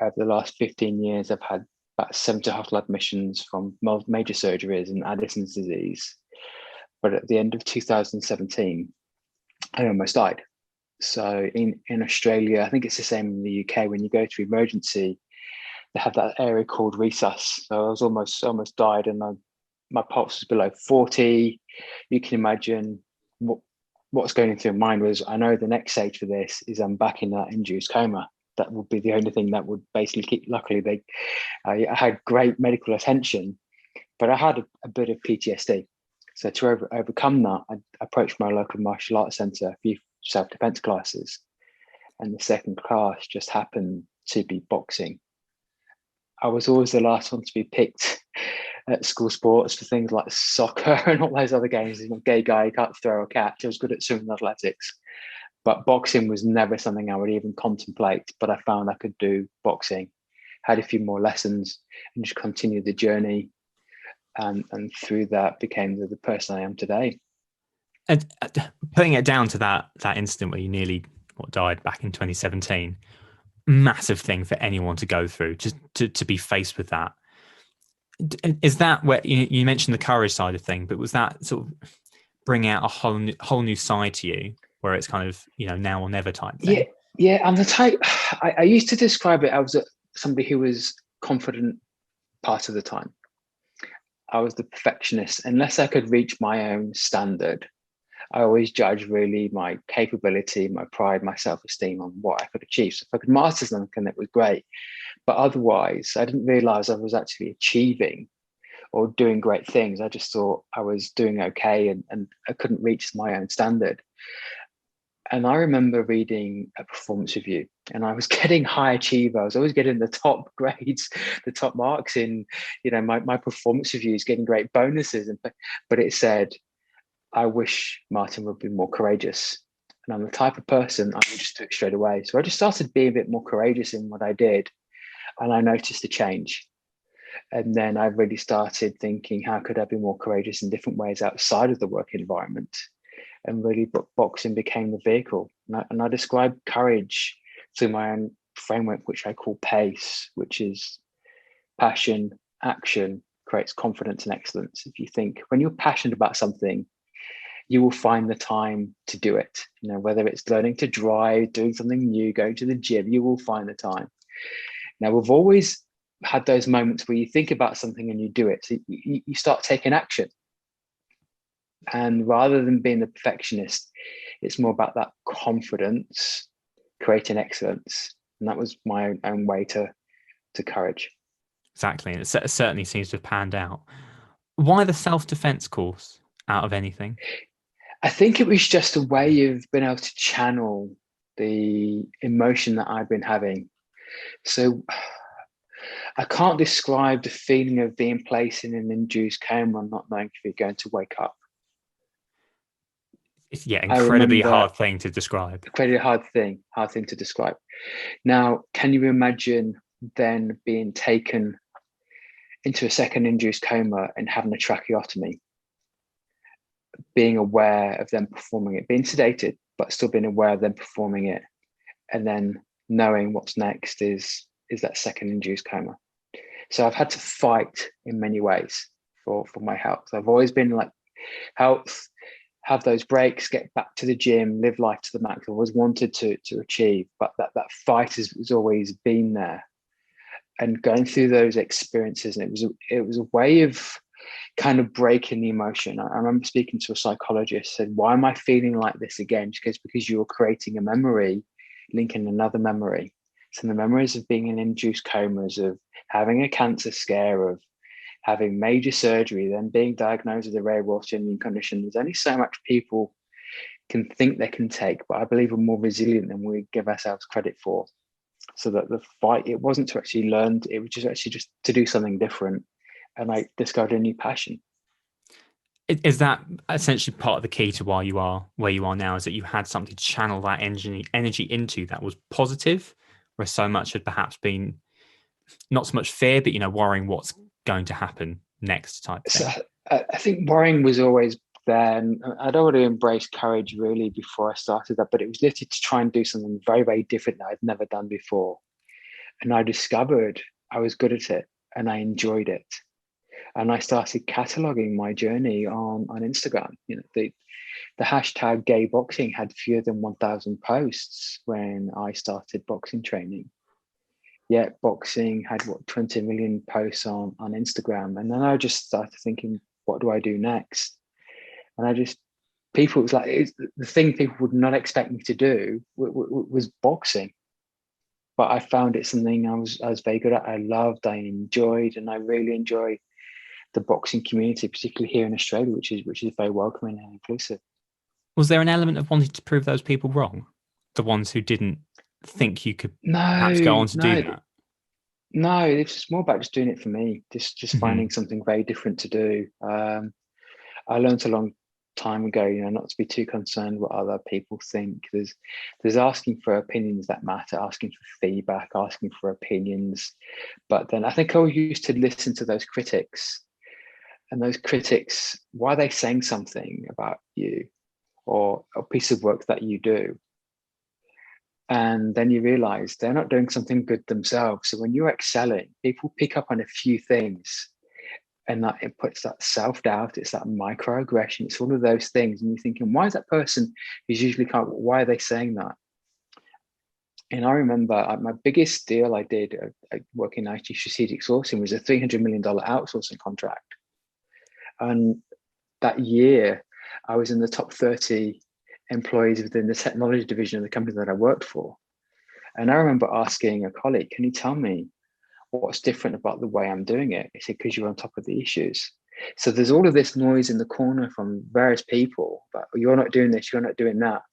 Over the last 15 years, I've had about 7 hospital admissions from major surgeries and Addison's disease. But at the end of 2017, I almost died. So in Australia, I think it's the same in the UK, when you go to emergency, they have that area called resus. So I was almost died, and my pulse was below 40. You can imagine what's going through my mind was, I know the next stage for this is I'm back in that induced coma. That would be the only thing that would basically keep. Luckily, I had great medical attention, but I had a bit of PTSD. So to overcome that, I approached my local martial arts centre, a few self-defence classes, and the second class just happened to be boxing. I was always the last one to be picked at school sports for things like soccer and all those other games. I'm a gay guy, can't throw a catch. I was good at swimming and athletics. But boxing was never something I would even contemplate, but I found I could do boxing, had a few more lessons, and just continued the journey. And through that became the person I am today. And putting it down to that instant where you nearly died back in 2017, massive thing for anyone to go through, just to be faced with that. Is that where you mentioned the courage side of thing, but was that sort of bring out a whole new side to you, where it's kind of, now or never type thing? Yeah. I'm the type, I used to describe it, I was somebody who was confident part of the time. I was the perfectionist. Unless I could reach my own standard, I always judged really my capability, my pride, my self-esteem on what I could achieve. So if I could master something, it was great. But otherwise, I didn't realize I was actually achieving or doing great things. I just thought I was doing okay, and I couldn't reach my own standard. And I remember reading a performance review, and I was getting high achiever. I was always getting the top grades, the top marks in, my performance reviews, getting great bonuses. But it said, I wish Martin would be more courageous. And I'm the type of person, I would just do it straight away. So I just started being a bit more courageous in what I did. And I noticed a change. And then I really started thinking, how could I be more courageous in different ways outside of the work environment? And really boxing became the vehicle. And I describe courage through my own framework, which I call PACE, which is passion, action, creates confidence and excellence. If you think, when you're passionate about something, you will find the time to do it. Whether it's learning to drive, doing something new, going to the gym, you will find the time. Now, we've always had those moments where you think about something and you do it. So you start taking action. And rather than being the perfectionist, it's more about that confidence, creating excellence. And that was my own way to courage. Exactly. And it certainly seems to have panned out. Why the self-defense course out of anything? I think it was just a way of being able to channel the emotion that I've been having. So I can't describe the feeling of being placed in an induced coma and not knowing if you're going to wake up. It's incredibly hard thing to describe. Incredibly hard thing to describe. Now, can you imagine then being taken into a second induced coma and having a tracheotomy, being aware of them performing it, being sedated, but still being aware of them performing it, and then knowing what's next is that second induced coma. So I've had to fight in many ways for my health. I've always been like, health, have those breaks, get back to the gym, live life to the max. I've always wanted to achieve, but that fight has always been there. And going through those experiences, and it was a way of kind of breaking the emotion. I remember speaking to a psychologist, said, why am I feeling like this again? She goes, because you're creating a memory, linking another memory. So the memories of being in induced comas, of having a cancer scare, of having major surgery, then being diagnosed with a rare autoimmune condition. There's only so much people can think they can take, but I believe we're more resilient than we give ourselves credit for. So that the fight, it wasn't to actually learn, it was just to do something different. And I discovered a new passion. Is that essentially part of the key to why you are where you are now, is that you had something to channel that energy into that was positive, where so much had perhaps been not so much fear, but, worrying what's going to happen next type thing? So I think worrying was always there. And I'd already embraced courage really before I started that, but it was literally to try and do something very, very different that I'd never done before. And I discovered I was good at it and I enjoyed it. And I started cataloging my journey on Instagram. The hashtag gay boxing had fewer than 1,000 posts when I started boxing training. Yet boxing had 20 million posts on Instagram. And then I just started thinking, what do I do next? And people, it was like, the thing people would not expect me to do was boxing. But I found it something I was very good at. I loved, I enjoyed, and I really enjoy the boxing community, particularly here in Australia, which is very welcoming and inclusive. Was there an element of wanting to prove those people wrong? The ones who didn't think you could perhaps go on to do that? No, it's just more about just doing it for me, just finding something very different to do. I learned a long time ago, not to be too concerned what other people think. There's asking for opinions that matter, asking for feedback, asking for opinions. But then I think I used to listen to those critics. And those critics, why are they saying something about you or a piece of work that you do? And then you realize they're not doing something good themselves. So when you're excelling, people pick up on a few things, and that it puts that self-doubt, it's that microaggression, it's all of those things. And you're thinking, why is that person who's usually why are they saying that? And I remember my biggest deal I did working in IT strategic sourcing was a $300 million outsourcing contract. And that year, I was in the top 30 employees within the technology division of the company that I worked for. And I remember asking a colleague, can you tell me what's different about the way I'm doing it? He said, because you're on top of the issues. So there's all of this noise in the corner from various people, but you're not doing this, you're not doing that.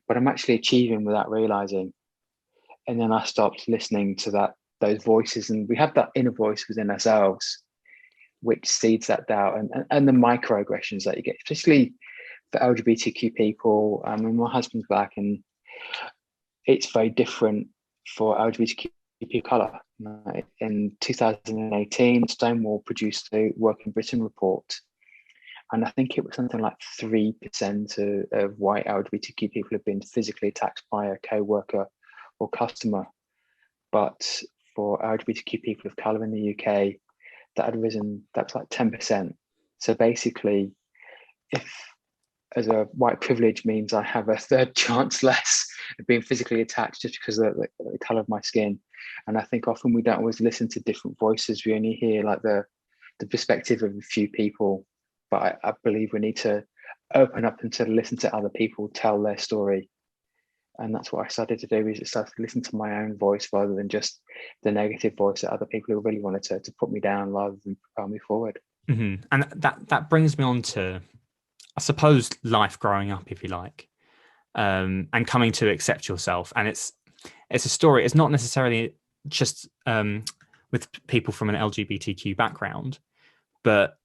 But I'm actually achieving without realizing. And then I stopped listening to those voices. And we have that inner voice within ourselves, which seeds that doubt and the microaggressions that you get, especially for LGBTQ people. My husband's black, and it's very different for LGBTQ people of colour. In 2018, Stonewall produced a Work in Britain report, and I think it was something like 3% of white LGBTQ people have been physically attacked by a co-worker or customer. But for LGBTQ people of colour in the UK, that had risen, that's like 10%. So basically, if as a white privilege means I have a third chance less of being physically attacked just because of the color of my skin. And I think often we don't always listen to different voices. We only hear like the perspective of a few people. But I believe we need to open up and to listen to other people tell their story. And that's what I started to do, is I started to listen to my own voice rather than just the negative voice that other people who really wanted to put me down rather than propel me forward. Mm-hmm. And that brings me on to, I suppose, life growing up, if you like, and coming to accept yourself. And it's a story. It's not necessarily just with people from an LGBTQ background, but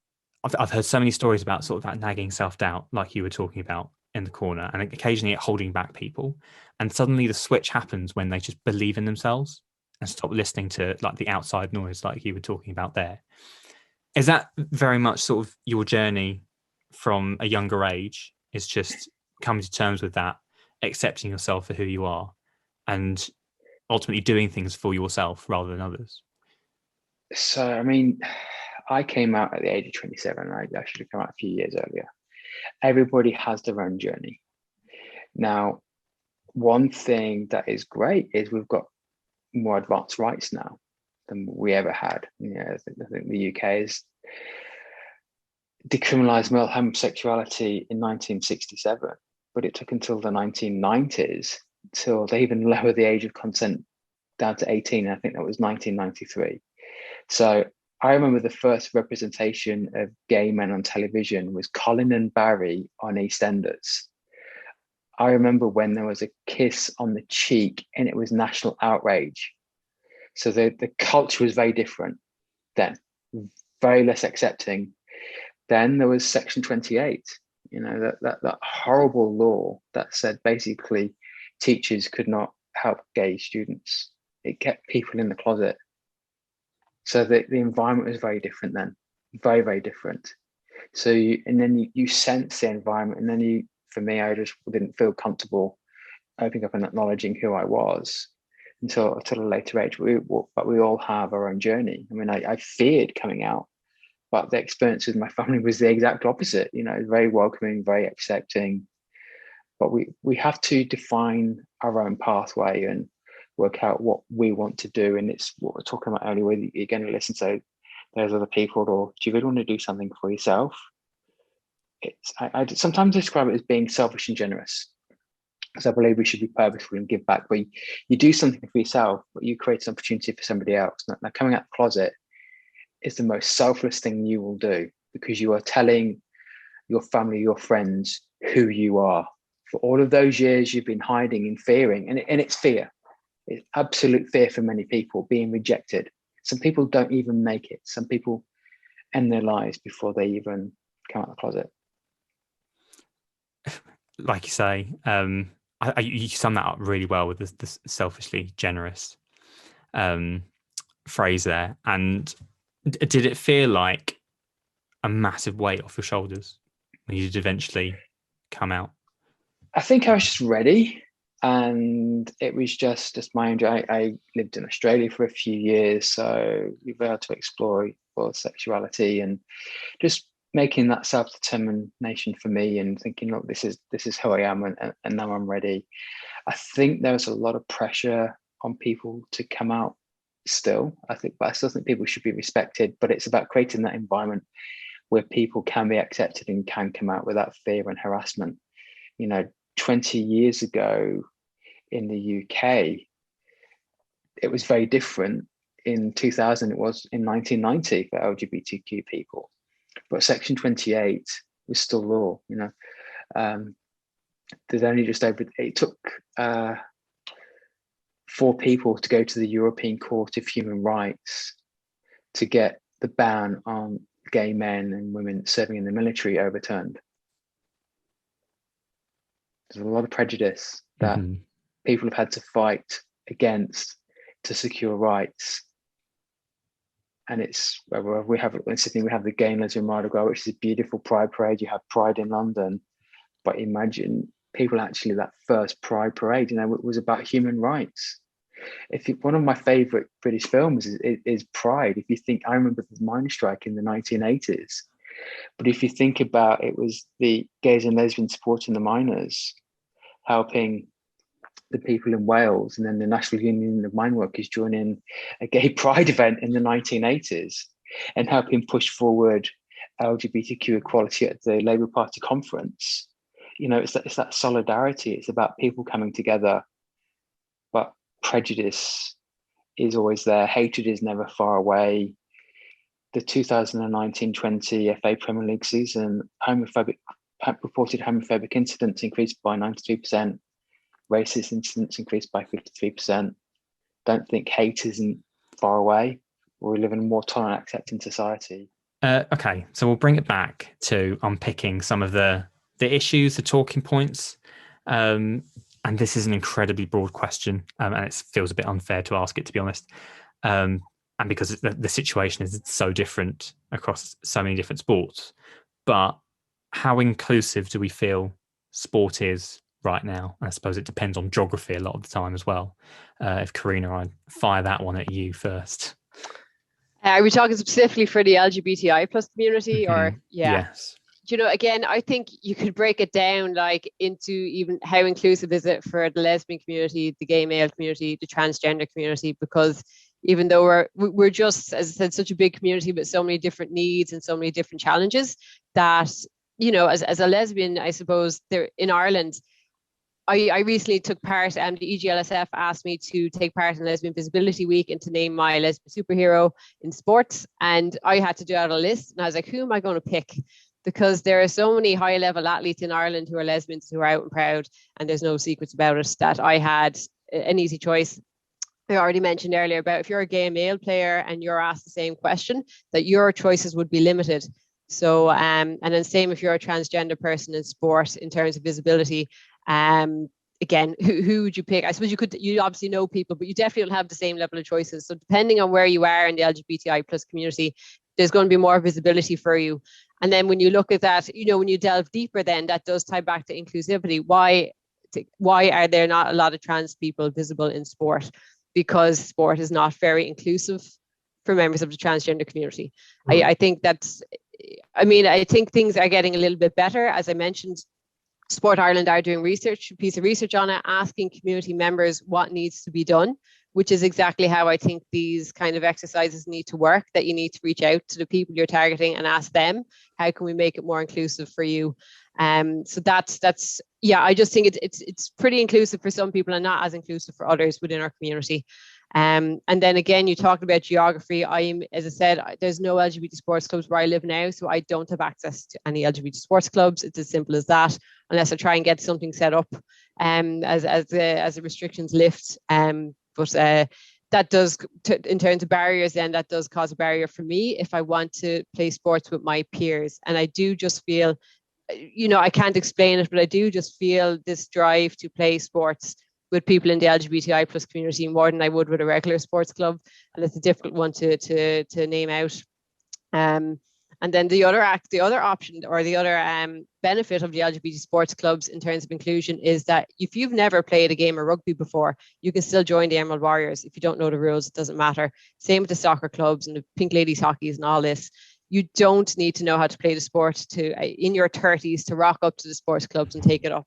I've heard so many stories about sort of that nagging self-doubt, like you were talking about in the corner, and occasionally it holding back people. And suddenly the switch happens when they just believe in themselves and stop listening to like the outside noise, like you were talking about there. Is that very much sort of your journey from a younger age, is just coming to terms with that, accepting yourself for who you are, and ultimately doing things for yourself rather than others? So, I mean, I came out at the age of 27. I should have come out a few years earlier. Everybody has their own journey. Now, one thing that is great is we've got more advanced rights now than we ever had. I think the UK has decriminalised male homosexuality in 1967, but it took until the 1990s till they even lowered the age of consent down to 18. I think that was 1993. So I remember the first representation of gay men on television was Colin and Barry on EastEnders. I remember when there was a kiss on the cheek and it was national outrage. So the culture was very different then, very less accepting. Then there was Section 28, that horrible law that said basically teachers could not help gay students. It kept people in the closet. So the environment was very different then, very, very different. So you sense the environment, and then for me, I just didn't feel comfortable opening up and acknowledging who I was until a later age. But we all have our own journey. I mean, I feared coming out, but the experience with my family was the exact opposite. Very welcoming, very accepting. But we have to define our own pathway and work out what we want to do. And it's what we're talking about earlier, whether you're going to listen to those other people, or do you really want to do something for yourself? I sometimes describe it as being selfish and generous, because I believe we should be purposeful and give back. But you do something for yourself, but you create an opportunity for somebody else. Now, coming out of the closet is the most selfless thing you will do, because you are telling your family, your friends, who you are. For all of those years you've been hiding and fearing, and it's fear. It's absolute fear for many people, being rejected. Some people don't even make it. Some people end their lives before they even come out of the closet. Like you say, you sum that up really well with this selfishly generous phrase there. And did it feel like a massive weight off your shoulders when you did eventually come out? I think I was just ready, and it was just my own journey. I lived in Australia for a few years, so we were able to explore sexuality and just making that self-determination for me, and thinking, look, this is who I am, and now I'm ready. I think there was a lot of pressure on people to come out still. But I still think people should be respected, but it's about creating that environment where people can be accepted and can come out without fear and harassment. 20 years ago in the UK, it was very different. In 2000, it was in 1990 for LGBTQ people. But Section 28 was still law. There's only just over. It took 4 people to go to the European Court of Human Rights to get the ban on gay men and women serving in the military overturned. There's a lot of prejudice that people have had to fight against to secure rights. And it's we have in Sydney, we have the Gay and Lesbian Mardi Gras, which is a beautiful pride parade. You have Pride in London, but imagine people actually, that first Pride parade, it was about human rights. One of my favorite British films is Pride. If you think, I remember the mine strike in the 1980s, But if you think about it, was the gays and lesbians supporting the miners, helping the people in Wales, and then the National Union of Mine Workers joining a gay pride event in the 1980s and helping push forward LGBTQ equality at the Labour Party conference. You know, it's that solidarity. It's about people coming together, but prejudice is always there. Hatred is never far away. The 2019-20 FA Premier League season, reported homophobic incidents increased by 92%. Racist incidents increased by 53%. Don't think hate isn't far away. We live in a more tolerant, accepting society. Okay, so we'll bring it back to unpicking some of the issues, the talking points. And this is an incredibly broad question, and it feels a bit unfair to ask it, to be honest. And because the situation is so different across so many different sports. But how inclusive do we feel sport is right now? I suppose it depends on geography a lot of the time as well. If Karina, I'd fire that one at you first. Are we talking specifically for the LGBTI plus community, or Yes? You know, again, I think you could break it down like into even how inclusive is it for the lesbian community, the gay male community, the transgender community, because even though we're just, as I said, such a big community with so many different needs and so many different challenges, that, you know, as a lesbian, I suppose there in Ireland, I recently took part, the EGLSF asked me to take part in Lesbian Visibility Week and to name my lesbian superhero in sports. And I had to do out a list, and I was like, who am I going to pick? Because there are so many high level athletes in Ireland who are lesbians, who are out and proud, and there's no secrets about it, that I had an easy choice. I already mentioned earlier about if you're a gay male player and you're asked the same question, that your choices would be limited. So, and then same if you're a transgender person in sport in terms of visibility. Again, who would you pick? I suppose you obviously know people, but you definitely don't have the same level of choices. So depending on where you are in the LGBTI plus community, there's going to be more visibility for you. And then when you look at that, you know, when you delve deeper, then that does tie back to inclusivity. Why are there not a lot of trans people visible in sport? Because sport is not very inclusive for members of the transgender community. I think I think things are getting a little bit better. As I mentioned, Sport Ireland are doing a piece of research on it, asking community members what needs to be done, which is exactly how I think these kind of exercises need to work, that you need to reach out to the people you're targeting and ask them, how can we make it more inclusive for you? So that's I just think it's pretty inclusive for some people and not as inclusive for others within our community. And then again, you talked about geography. As I said, there's no LGBT sports clubs where I live now, so I don't have access to any LGBT sports clubs. It's as simple as that, unless I try and get something set up as the restrictions lift. But that does, in terms of barriers, then that does cause a barrier for me if I want to play sports with my peers. And I do just feel, you know, I can't explain it, but I do just feel this drive to play sports with people in the LGBTI plus community more than I would with a regular sports club. And it's a difficult one to name out. And then the other option, or the other benefit of the LGBT sports clubs in terms of inclusion, is that if you've never played a game of rugby before, you can still join the Emerald Warriors. If you don't know the rules, it doesn't matter. Same with the soccer clubs and the Pink Ladies hockeys and all this. You don't need to know how to play the sport in your 30s to rock up to the sports clubs and take it up.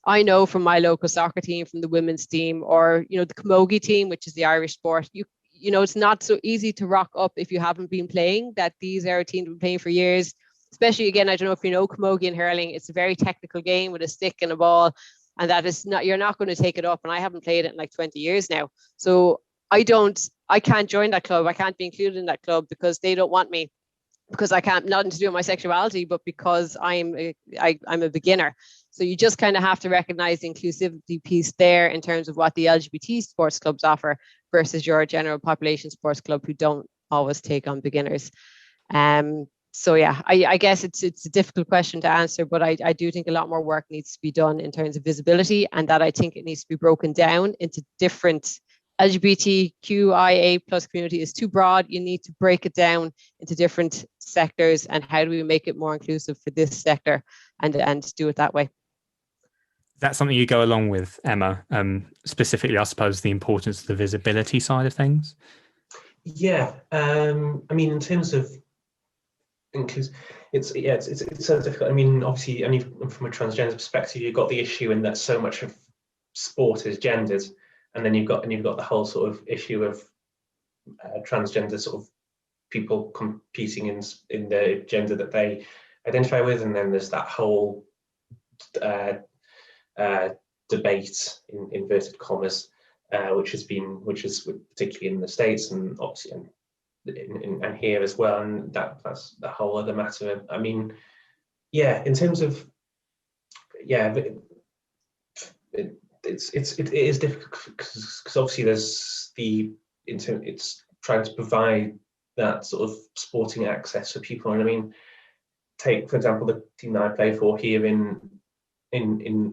I know from my local soccer team, from the women's team, or, you know, the camogie team, which is the Irish sport, you know, it's not so easy to rock up if you haven't been playing, that these are teams been playing for years. Especially, again, I don't know if you know camogie and hurling. It's a very technical game with a stick and a ball, and that is not, you're not going to take it up. And I haven't played it in like 20 years now. So I can't join that club. I can't be included in that club because they don't want me, because I can't, nothing to do with my sexuality, but because I'm a beginner. So you just kind of have to recognize the inclusivity piece there in terms of what the LGBT sports clubs offer versus your general population sports club, who don't always take on beginners. So yeah, I guess it's a difficult question to answer, but I do think a lot more work needs to be done in terms of visibility, and that I think it needs to be broken down into different. LGBTQIA plus community is too broad. You need to break it down into different sectors, and how do we make it more inclusive for this sector, and do it that way. That's something you go along with, Emma, specifically, I suppose, the importance of the visibility side of things. Yeah, I mean, in terms of it's so difficult. I mean, obviously, from a transgender perspective, you've got the issue in that so much of sport is gendered, and then you've got the whole sort of issue of transgender sort of people competing in the gender that they identify with, and then there's that whole debate in inverted commas, which is particularly in the States and obviously and here as well, and that's the whole other matter. I mean, yeah, in terms of it is difficult because obviously there's it's trying to provide that sort of sporting access for people. And I mean, take for example the team that I play for here in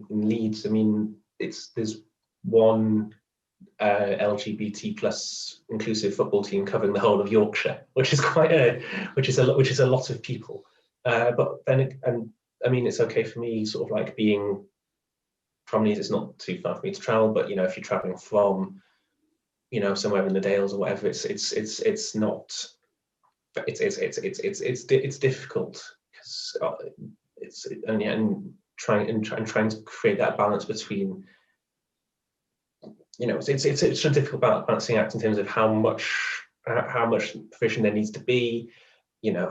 Leeds. I mean, there's one LGBT plus inclusive football team covering the whole of Yorkshire, which is which is a lot of people. But then, I mean, it's okay for me, sort of like being from Leeds. It's not too far for me to travel, but you know, if you're traveling from, you know, somewhere in the Dales or whatever, it's difficult because trying to create that balance between, you know, it's a difficult balancing act in terms of how much provision there needs to be, you know,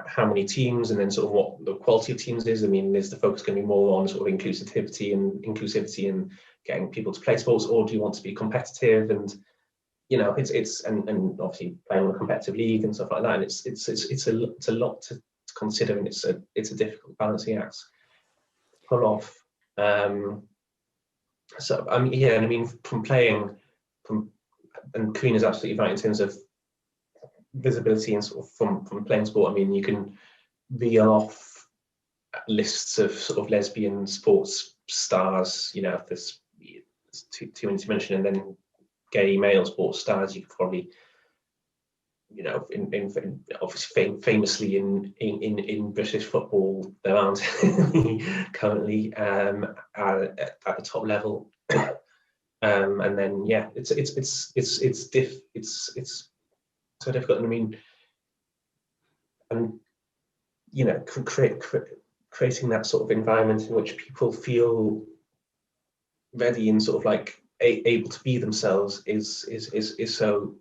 how many teams, and then sort of what the quality of teams is. I mean, is the focus going to be more on sort of inclusivity and getting people to play sports, or do you want to be competitive? And you know, it's and obviously playing on a competitive league and stuff like that. And it's a lot to consider, and it's a difficult balancing act to pull off. So I mean, yeah, and I mean, and Karina's absolutely right in terms of visibility and sort of from playing sport. I mean, you can reel off lists of sort of lesbian sports stars, you know, there's too many to mention, and then gay male sports stars. You could probably, you know, in obviously famously in British football, there aren't currently at the top level. And then yeah, it's so difficult. I mean, and you know, creating that sort of environment in which people feel ready and sort of like able to be themselves is so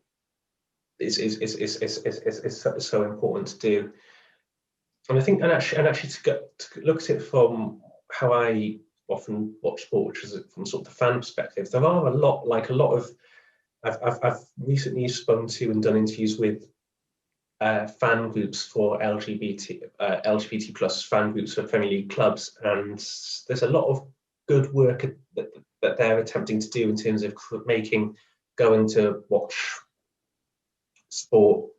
important to do. And I think, and actually to look at it from how I often watch sport, which is from sort of the fan perspective, there are a lot of I've recently spoken to and done interviews with fan groups for LGBT plus fan groups for Premier League clubs, and there's a lot of good work that they're attempting to do in terms of going to watch sport,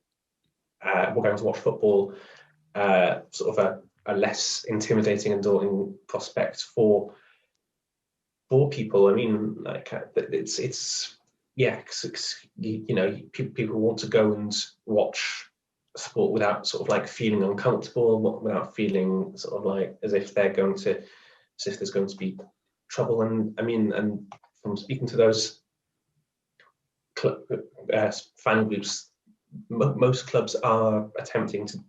we're going to watch football, sort of a less intimidating and daunting prospect for people. I mean, like it's yeah, you know, people want to go and watch sport without sort of like feeling uncomfortable, without feeling sort of like as if there's going to be trouble. And I mean, and from speaking to those fan groups, most clubs are attempting to,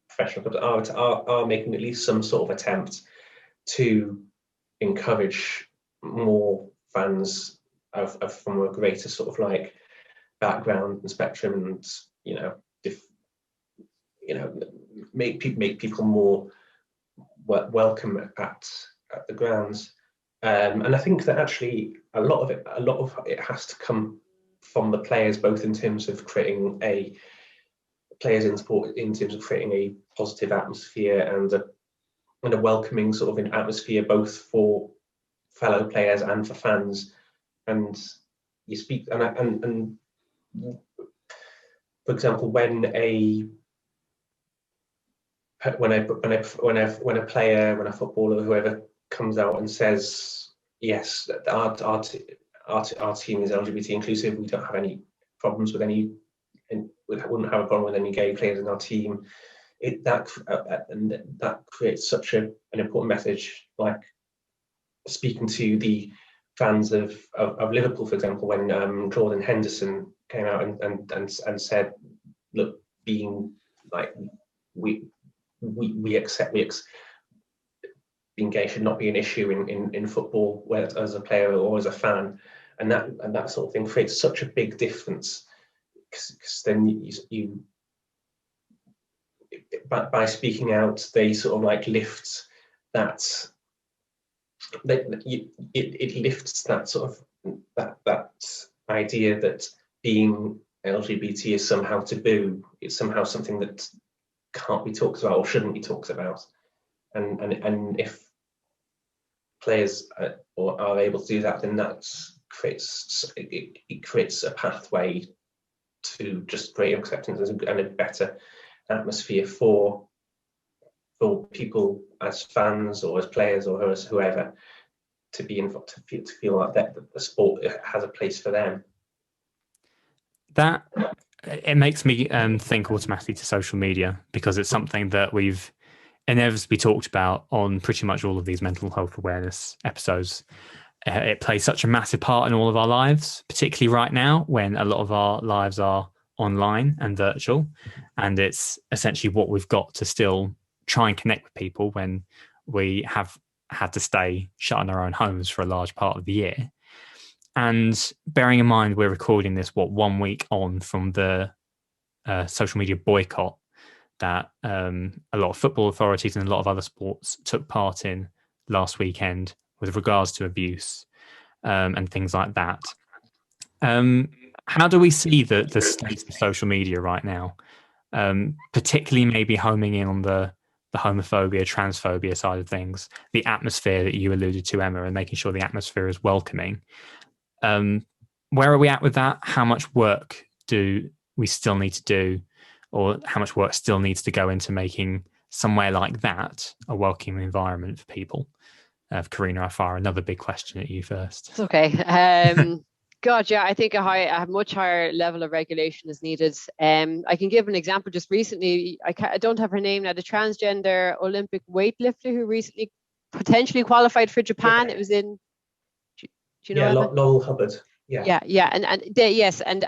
professional clubs are making at least some sort of attempt to encourage more fans of from a greater sort of like background and spectrum, and you know, make people more welcome at the grounds. And I think that actually a lot of it has to come from the players, both in terms of creating a positive atmosphere and a welcoming sort of an atmosphere both for fellow players and for fans. And you speak, and for example, when a footballer, whoever comes out and says, yes, our team is LGBT inclusive, we don't have any problems with any, and we wouldn't have a problem with any gay players in our team, that creates such an important message. Like speaking to the fans of Liverpool, for example, when Jordan Henderson came out and said, look, being like we accept being gay should not be an issue in football, whether as a player or as a fan, and that sort of thing creates such a big difference, because then you by speaking out, they sort of like lift that. It lifts that sort of that idea that being LGBT is somehow taboo. It's somehow something that can't be talked about or shouldn't be talked about. And if players are able to do that, then that creates a pathway to just greater acceptance and a better atmosphere for people as fans or as players or as whoever to be involved, to feel like that the sport has a place for them. That it makes me think automatically to social media, because it's something that we've inevitably talked about on pretty much all of these mental health awareness episodes. It plays such a massive part in all of our lives, particularly right now when a lot of our lives are online and virtual, and it's essentially what we've got to still try and connect with people when we have had to stay shut in our own homes for a large part of the year. And bearing in mind we're recording this 1 week on from the social media boycott that a lot of football authorities and a lot of other sports took part in last weekend with regards to abuse and things like that. How do we see the state of social media right now, particularly maybe homing in on the homophobia, transphobia side of things, the atmosphere that you alluded to, Emma, and making sure the atmosphere is welcoming? Where are we at with that? How much work do we still need to do, or how much work still needs to go into making somewhere like that a welcoming environment for people? Karina, I fire another big question at you first. It's okay. God, yeah, I think a much higher level of regulation is needed. I can give an example. Just recently, I don't have her name now, the transgender Olympic weightlifter who recently potentially qualified for Japan. It was in, do you know? Yeah, Lowell Hubbard. Yeah. Yes, and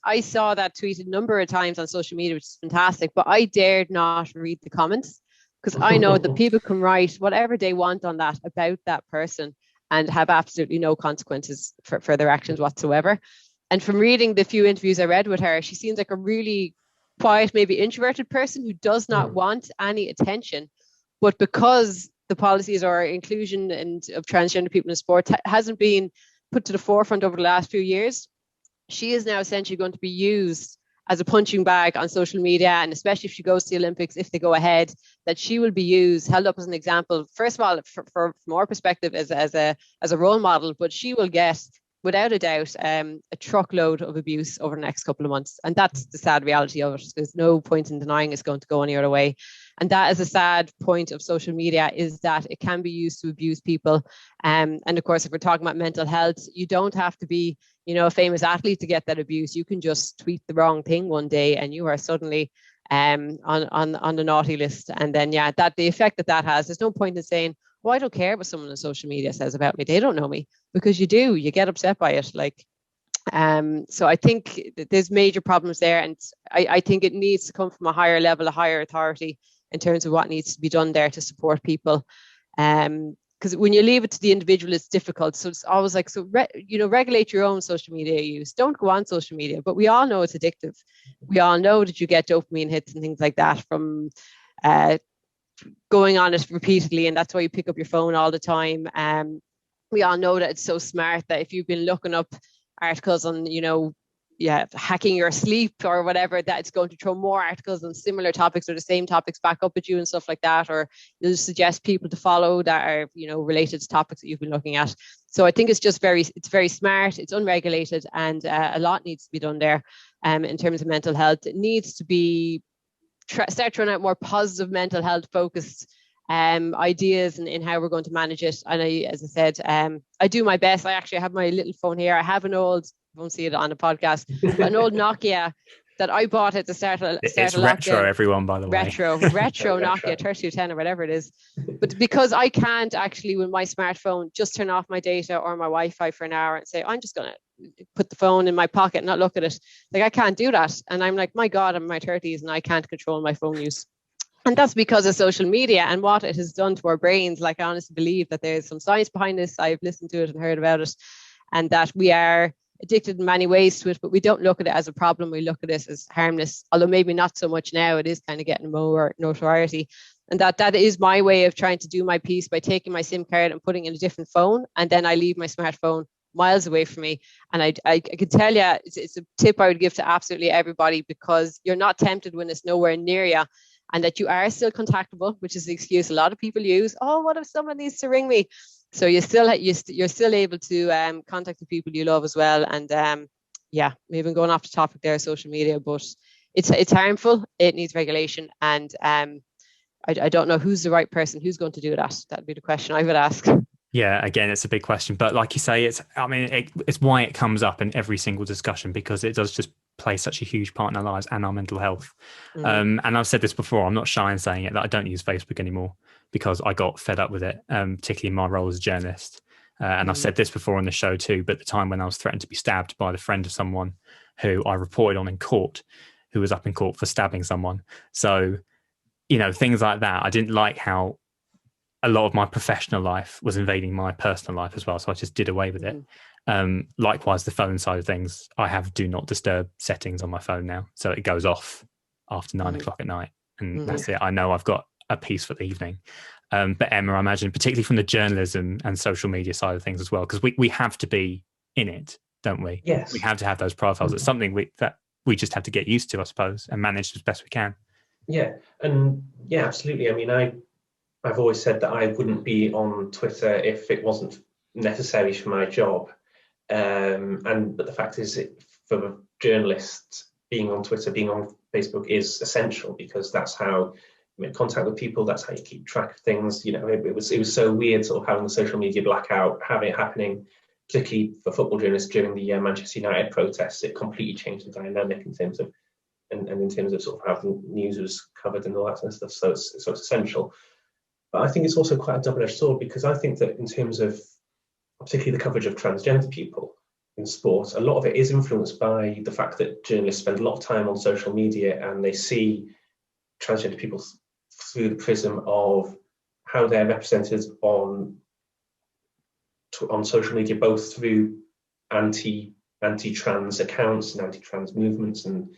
I saw that tweeted a number of times on social media, which is fantastic. But I dared not read the comments, because I know that people can write whatever they want on that about that person and have absolutely no consequences for their actions whatsoever. And from reading the few interviews I read with her, she seems like a really quiet, maybe introverted person who does not want any attention. But because the policies or inclusion of transgender people in sport hasn't been put to the forefront over the last few years, she is now essentially going to be used as a punching bag on social media, and especially if she goes to the Olympics, if they go ahead, that she will be held up as an example, first of all, from our perspective as a role model, but she will get, without a doubt, a truckload of abuse over the next couple of months. And that's the sad reality of it. There's no point in denying it's going to go any other way. And that is a sad point of social media, is that it can be used to abuse people. And of course, if we're talking about mental health, you don't have to be, a famous athlete to get that abuse. You can just tweet the wrong thing one day and you are suddenly on the naughty list. And then, that the effect that has, there's no point in saying, well, I don't care what someone on social media says about me. They don't know me, because you do. You get upset by it. So I think that there's major problems there. And I think it needs to come from a higher level, a higher authority in terms of what needs to be done there to support people. Because when you leave it to the individual, it's difficult. So it's always like, regulate your own social media use. Don't go on social media, but we all know it's addictive. We all know that you get dopamine hits and things like that from going on it repeatedly, and that's why you pick up your phone all the time. We all know that it's so smart that if you've been looking up articles on, hacking your sleep or whatever, that it's going to throw more articles on similar topics or the same topics back up at you and stuff like that, or you'll suggest people to follow that are, related to topics that you've been looking at. So I think it's very smart, it's unregulated, and a lot needs to be done there in terms of mental health. It needs to be start trying out more positive mental health focused ideas in how we're going to manage it. And as I said, I do my best. I actually have my little phone here. I have an old, you won't see it on the podcast, an old Nokia that I bought at the start of it's retro lockdown. Everyone, by the way. Retro Nokia 3210 or whatever it is. But because I can't actually, with my smartphone, just turn off my data or my Wi-Fi for an hour and say, I'm just going to put the phone in my pocket and not look at it. I can't do that. And I'm like, my God, I'm in my 30s and I can't control my phone use. And that's because of social media and what it has done to our brains. Like, I honestly believe that there's some science behind this. I've listened to it and heard about it, and that we are addicted in many ways to it, but we don't look at it as a problem. We look at it as harmless, although maybe not so much now. It is kind of getting more notoriety. And that is my way of trying to do my piece, by taking my SIM card and putting in a different phone. And then I leave my smartphone miles away from me. And I can tell you, it's a tip I would give to absolutely everybody, because you're not tempted when it's nowhere near you, and that you are still contactable, which is the excuse a lot of people use. Oh, what if someone needs to ring me? So you're still able to contact the people you love as well. And yeah, we've been going off the topic there, social media, but it's harmful. It needs regulation, and I don't know who's the right person who's going to do that. That'd be the question I would ask. Yeah, again, it's a big question, but like you say, it's why it comes up in every single discussion, because it does just play such a huge part in our lives and our mental health. And I've said this before, I'm not shy in saying it, that I don't use Facebook anymore because I got fed up with it, particularly in my role as a journalist. And I've said this before on the show too, but the time when I was threatened to be stabbed by the friend of someone who I reported on in court, who was up in court for stabbing someone. So, things like that. I didn't like how a lot of my professional life was invading my personal life as well. So I just did away with it. Likewise, the phone side of things, I have do not disturb settings on my phone now. So it goes off after 9 o'clock at night. And that's it. I know I've got a peaceful evening. But Emma, I imagine, particularly from the journalism and social media side of things as well, because we have to be in it, don't we? Yes. We have to have those profiles. It's something that we just have to get used to, I suppose, and manage as best we can. Yeah. And yeah, absolutely. I mean, I've always said that I wouldn't be on Twitter if it wasn't necessary for my job. But the fact is, for a journalist, being on Twitter, being on Facebook is essential, because that's how you make contact with people. That's how you keep track of things. It was so weird sort of having the social media blackout, having it happening, particularly for football journalists during the Manchester United protests. It completely changed the dynamic in terms of and in terms of sort of how the news was covered and all that kind of stuff. So it's essential. But I think it's also quite a double-edged sword, because I think that in terms of particularly the coverage of transgender people in sport, a lot of it is influenced by the fact that journalists spend a lot of time on social media, and they see transgender people through the prism of how they're represented on social media, both through anti-trans accounts and anti-trans movements, and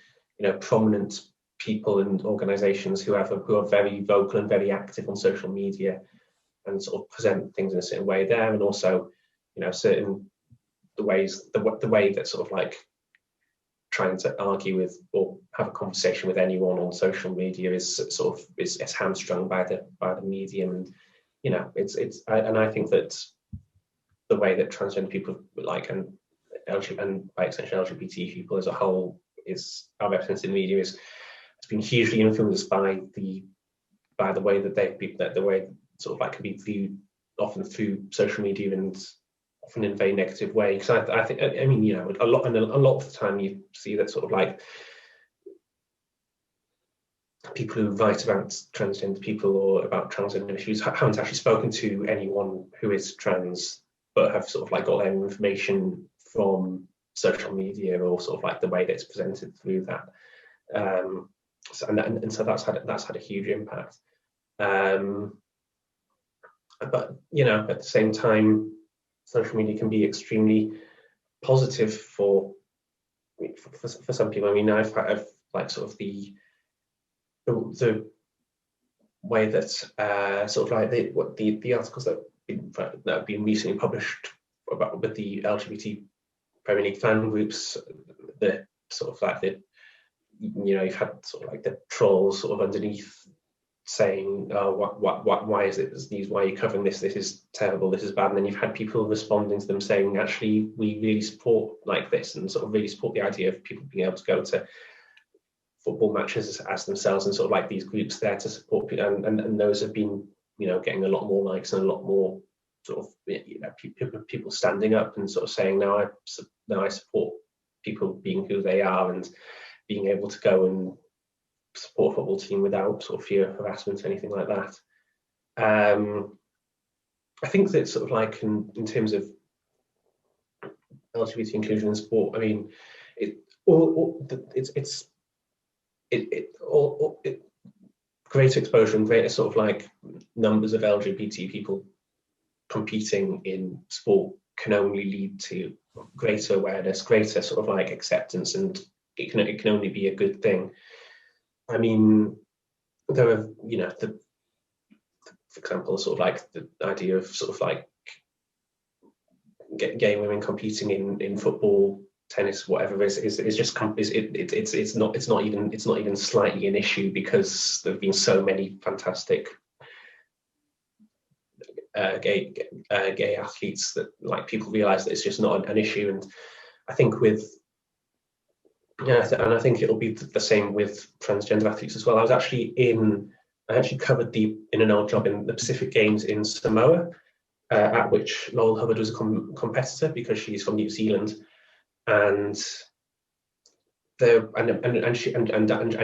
prominent people and organisations who are very vocal and very active on social media, and sort of present things in a certain way there, and also certain the way that sort of like trying to argue with or have a conversation with anyone on social media is hamstrung by the medium. And I think that the way that transgender people and by extension LGBT people as a whole are represented in the media has been hugely influenced by the way that the way sort of like can be viewed often through social media, and often in a very negative way. Because I think a lot of the time you see that sort of like people who write about transgender people or about transgender issues haven't actually spoken to anyone who is trans, but have sort of like got their information from social media, or sort of like the way that it's presented through that. So that's had a huge impact. But at the same time, social media can be extremely positive for some people. I mean, I've like sort of the way that sort of like the articles that have been recently published with the LGBT Premier League fan groups, the sort of like you've had sort of like the trolls sort of underneath saying, why is it this news? Why are you covering this? This is terrible. This is bad. And then you've had people responding to them saying, actually, we really support like this, and sort of really support the idea of people being able to go to football matches as themselves, and sort of like these groups there to support people. And those have been, getting a lot more likes and a lot more sort of, people standing up and sort of saying, no, I support people being who they are, and being able to go and support a football team without sort of fear of harassment or anything like that. I think that sort of like in terms of LGBT inclusion in sport, I mean, it greater exposure and greater sort of like numbers of LGBT people competing in sport can only lead to greater awareness, greater sort of like acceptance, and it can only be a good thing. I mean, there are, you know, for example, sort of like the idea of sort of like gay women competing in football, tennis, whatever is just it's not even slightly an issue, because there have been so many fantastic gay athletes that like people realize that it's just not an issue. And I think with and I think it'll be the same with transgender athletes as well. I actually covered in an old job in the Pacific Games in Samoa, at which Laurel Hubbard was a competitor, because she's from New Zealand, and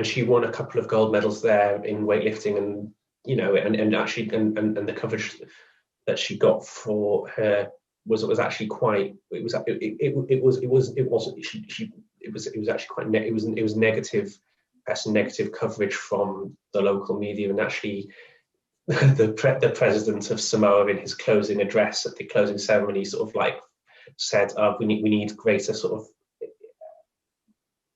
she won a couple of gold medals there in weightlifting, and you know, and the coverage that she got for her was actually quite, it was negative coverage from the local media. And actually the president of Samoa, in his closing address at the closing ceremony, sort of like said, we need greater sort of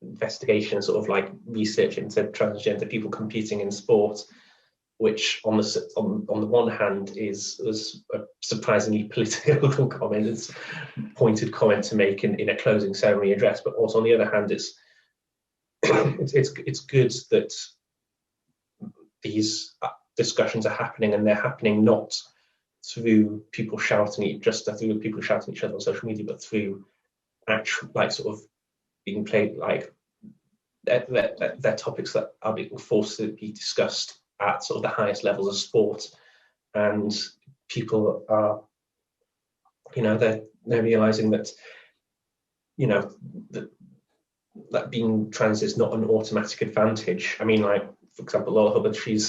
investigation, sort of like research into transgender people competing in sport, which on the one hand was a surprisingly political comment, it's a pointed comment to make in a closing ceremony address, but also on the other hand, it's good that these discussions are happening, and they're happening not through people shouting each other on social media, but through actual, like, sort of being played, like they're topics that are being forced to be discussed at sort of the highest levels of sport, and people are, you know, they're realizing that, you know, that being trans is not an automatic advantage. I mean, like, for example, Laura Hubbard, I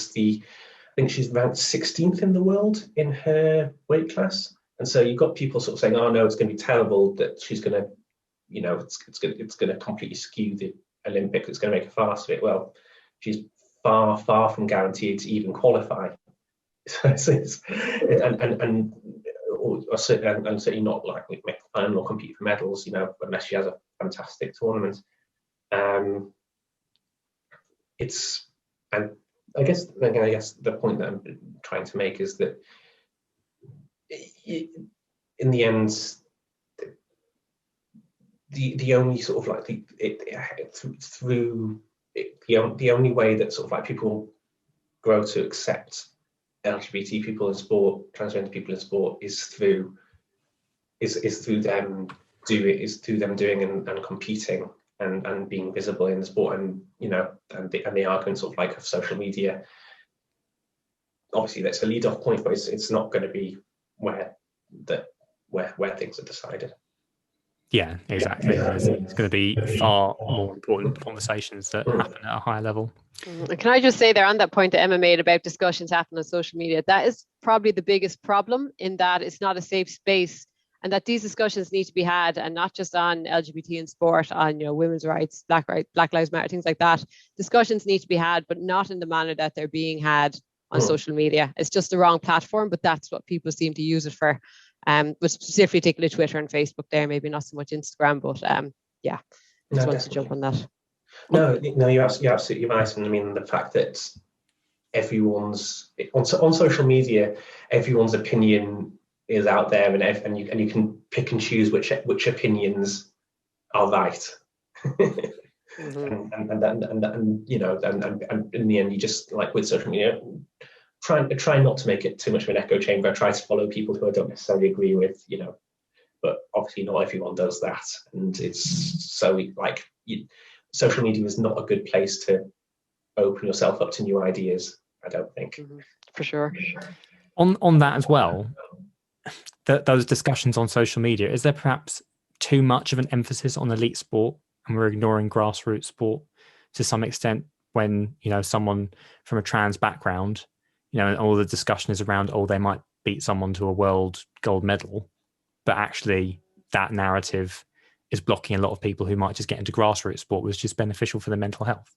think she's ranked 16th in the world in her weight class, and so you've got people sort of saying, oh no, it's going to be terrible, that she's going to, you know, it's going to completely skew the Olympics, it's going to make a farce of it. Well, she's far from guaranteed to even qualify. And certainly not like make the final or compete for medals, you know, unless she has a fantastic tournament. And I guess the point that I'm trying to make is that in the end, the only sort of like the only way that sort of like people grow to accept LGBT people in sport, transgender people in sport, is through them doing and competing and being visible in the sport. And you know, and the argument sort of like of social media, obviously that's a lead off point, but it's not going to be where things are decided. Yeah, exactly. It's going to be far more important conversations that happen at a higher level. And can I just say there, on that point that Emma made about discussions happening on social media, that is probably the biggest problem, in that it's not a safe space, and that these discussions need to be had, and not just on LGBT in sport, on, you know, women's rights, Black Lives Matter, things like that. Discussions need to be had, but not in the manner that they're being had on social media. It's just the wrong platform, but that's what people seem to use it for. But specifically taking to Twitter and Facebook there, maybe not so much Instagram, but yeah, I just wanted to jump on that. No, you're absolutely right. And I mean, the fact that everyone's on social media, everyone's opinion is out there, and you can pick and choose which opinions are right. Mm-hmm. and you know, and in the end, you just, like with social media, try not to make it too much of an echo chamber. I try to follow people who I don't necessarily agree with, you know, but obviously not everyone does that, and it's so like social media is not a good place to open yourself up to new ideas, I don't think. Mm-hmm. For sure. On that as well, those discussions on social media, is there perhaps too much of an emphasis on elite sport, and we're ignoring grassroots sport to some extent, when, you know, someone from a trans background, you know, and all the discussion is around, oh, they might beat someone to a world gold medal, but actually that narrative is blocking a lot of people who might just get into grassroots sport, which is beneficial for their mental health?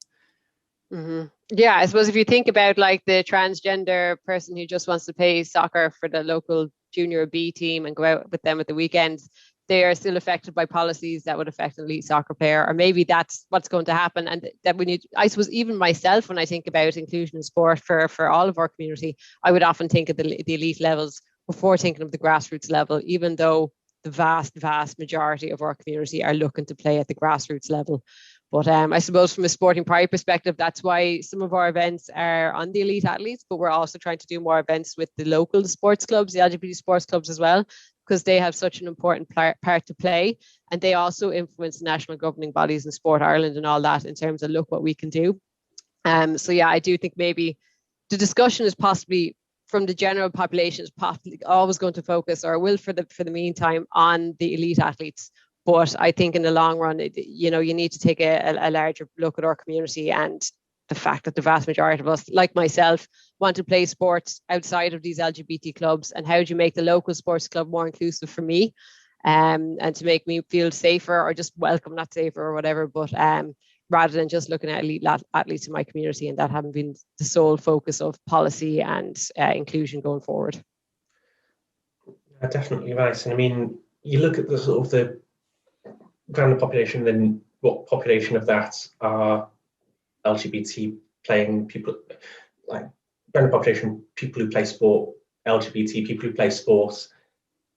Yeah, I suppose if you think about like the transgender person who just wants to play soccer for the local junior B team and go out with them at the weekends, they are still affected by policies that would affect an elite soccer player, or maybe that's what's going to happen. And that we need, I suppose, even myself, when I think about inclusion in sport for all of our community, I would often think of the elite levels before thinking of the grassroots level, even though the vast majority of our community are looking to play at the grassroots level. But I suppose from a sporting pride perspective, that's why some of our events are on the elite athletes, but we're also trying to do more events with the local sports clubs, the LGBT sports clubs as well, because they have such an important part to play. And they also influence national governing bodies in Sport Ireland and all that in terms of look what we can do. So yeah, I do think maybe the discussion is possibly from the general population is possibly always going to focus, or will for the meantime, on the elite athletes. But I think in the long run, you need to take a larger look at our community and the fact that the vast majority of us, like myself, want to play sports outside of these LGBT clubs. And how do you make the local sports club more inclusive for me, and to make me feel safer, or just welcome, not safer or whatever, but rather than just looking at elite athletes in my community, and that having been the sole focus of policy and inclusion going forward. Definitely right. And I mean, you look at the sort of the grander population, then what population of that are LGBT playing people, like grander population, people who play sport, LGBT people who play sports,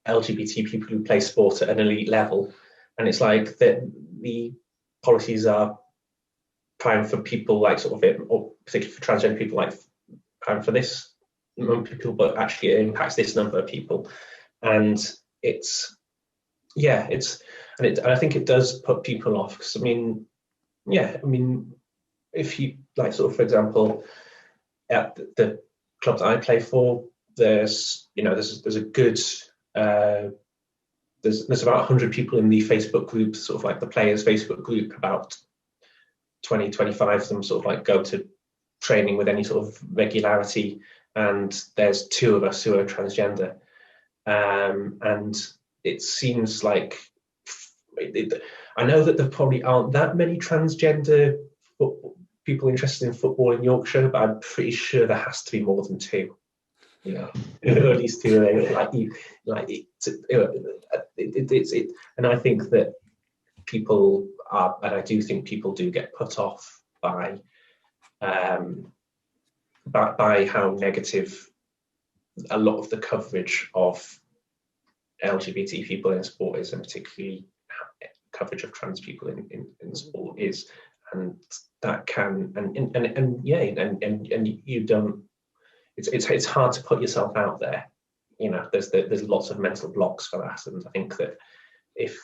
LGBT people who play sport at an elite level. And it's like that the policies are prime for people like sort of it, or particularly for transgender people, like prime for this number of people, but actually it impacts this number of people. And and I think it does put people off, because if you like sort of, for example, at the clubs I play for, there's a good there's about 100 people in the Facebook group, sort of like the players Facebook group. About 25 of them sort of like go to training with any sort of regularity, and there's 2 of us who are transgender, and it seems like I know that there probably aren't that many transgender people interested in football in Yorkshire, but I'm pretty sure there has to be more than 2. Or at least 2. And I think that people are, and I do think people do get put off by how negative a lot of the coverage of LGBT people in sport is, and particularly coverage of trans people in sport is, and that can and you don't. It's hard to put yourself out there. There's lots of mental blocks for that, and I think that if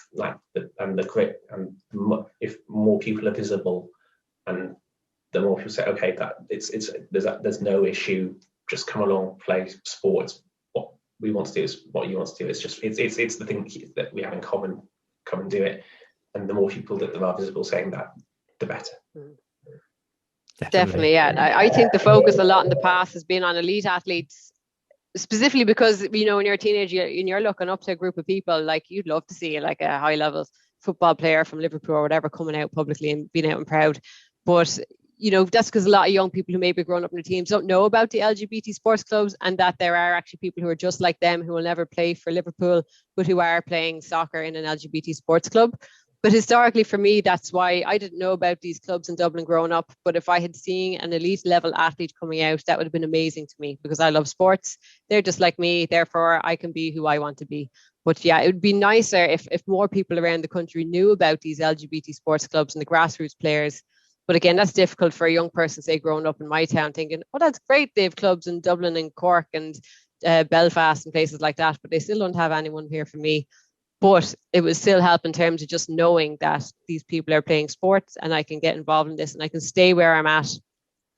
if more people are visible, and the more people say, okay, that there's no issue, just come along, play sport. It's what we want to do, is what you want to do. It's just it's the thing that we have in common. Come and do it, and the more people that are visible saying that, the better. Definitely, yeah. I think the focus a lot in the past has been on elite athletes, specifically because when you're a teenager and you're looking up to a group of people, like you'd love to see like a high level football player from Liverpool or whatever coming out publicly and being out and proud. But that's because a lot of young people who maybe grown up in the teams don't know about the LGBT sports clubs, and that there are actually people who are just like them who will never play for Liverpool, but who are playing soccer in an LGBT sports club. But historically, for me, that's why I didn't know about these clubs in Dublin growing up. But if I had seen an elite level athlete coming out, that would have been amazing to me, because I love sports. They're just like me. Therefore, I can be who I want to be. But yeah, it would be nicer if more people around the country knew about these LGBT sports clubs and the grassroots players. But again, that's difficult for a young person, say, growing up in my town, thinking, oh, that's great. They have clubs in Dublin and Cork and Belfast and places like that, but they still don't have anyone here for me. But it would still help in terms of just knowing that these people are playing sports, and I can get involved in this, and I can stay where I'm at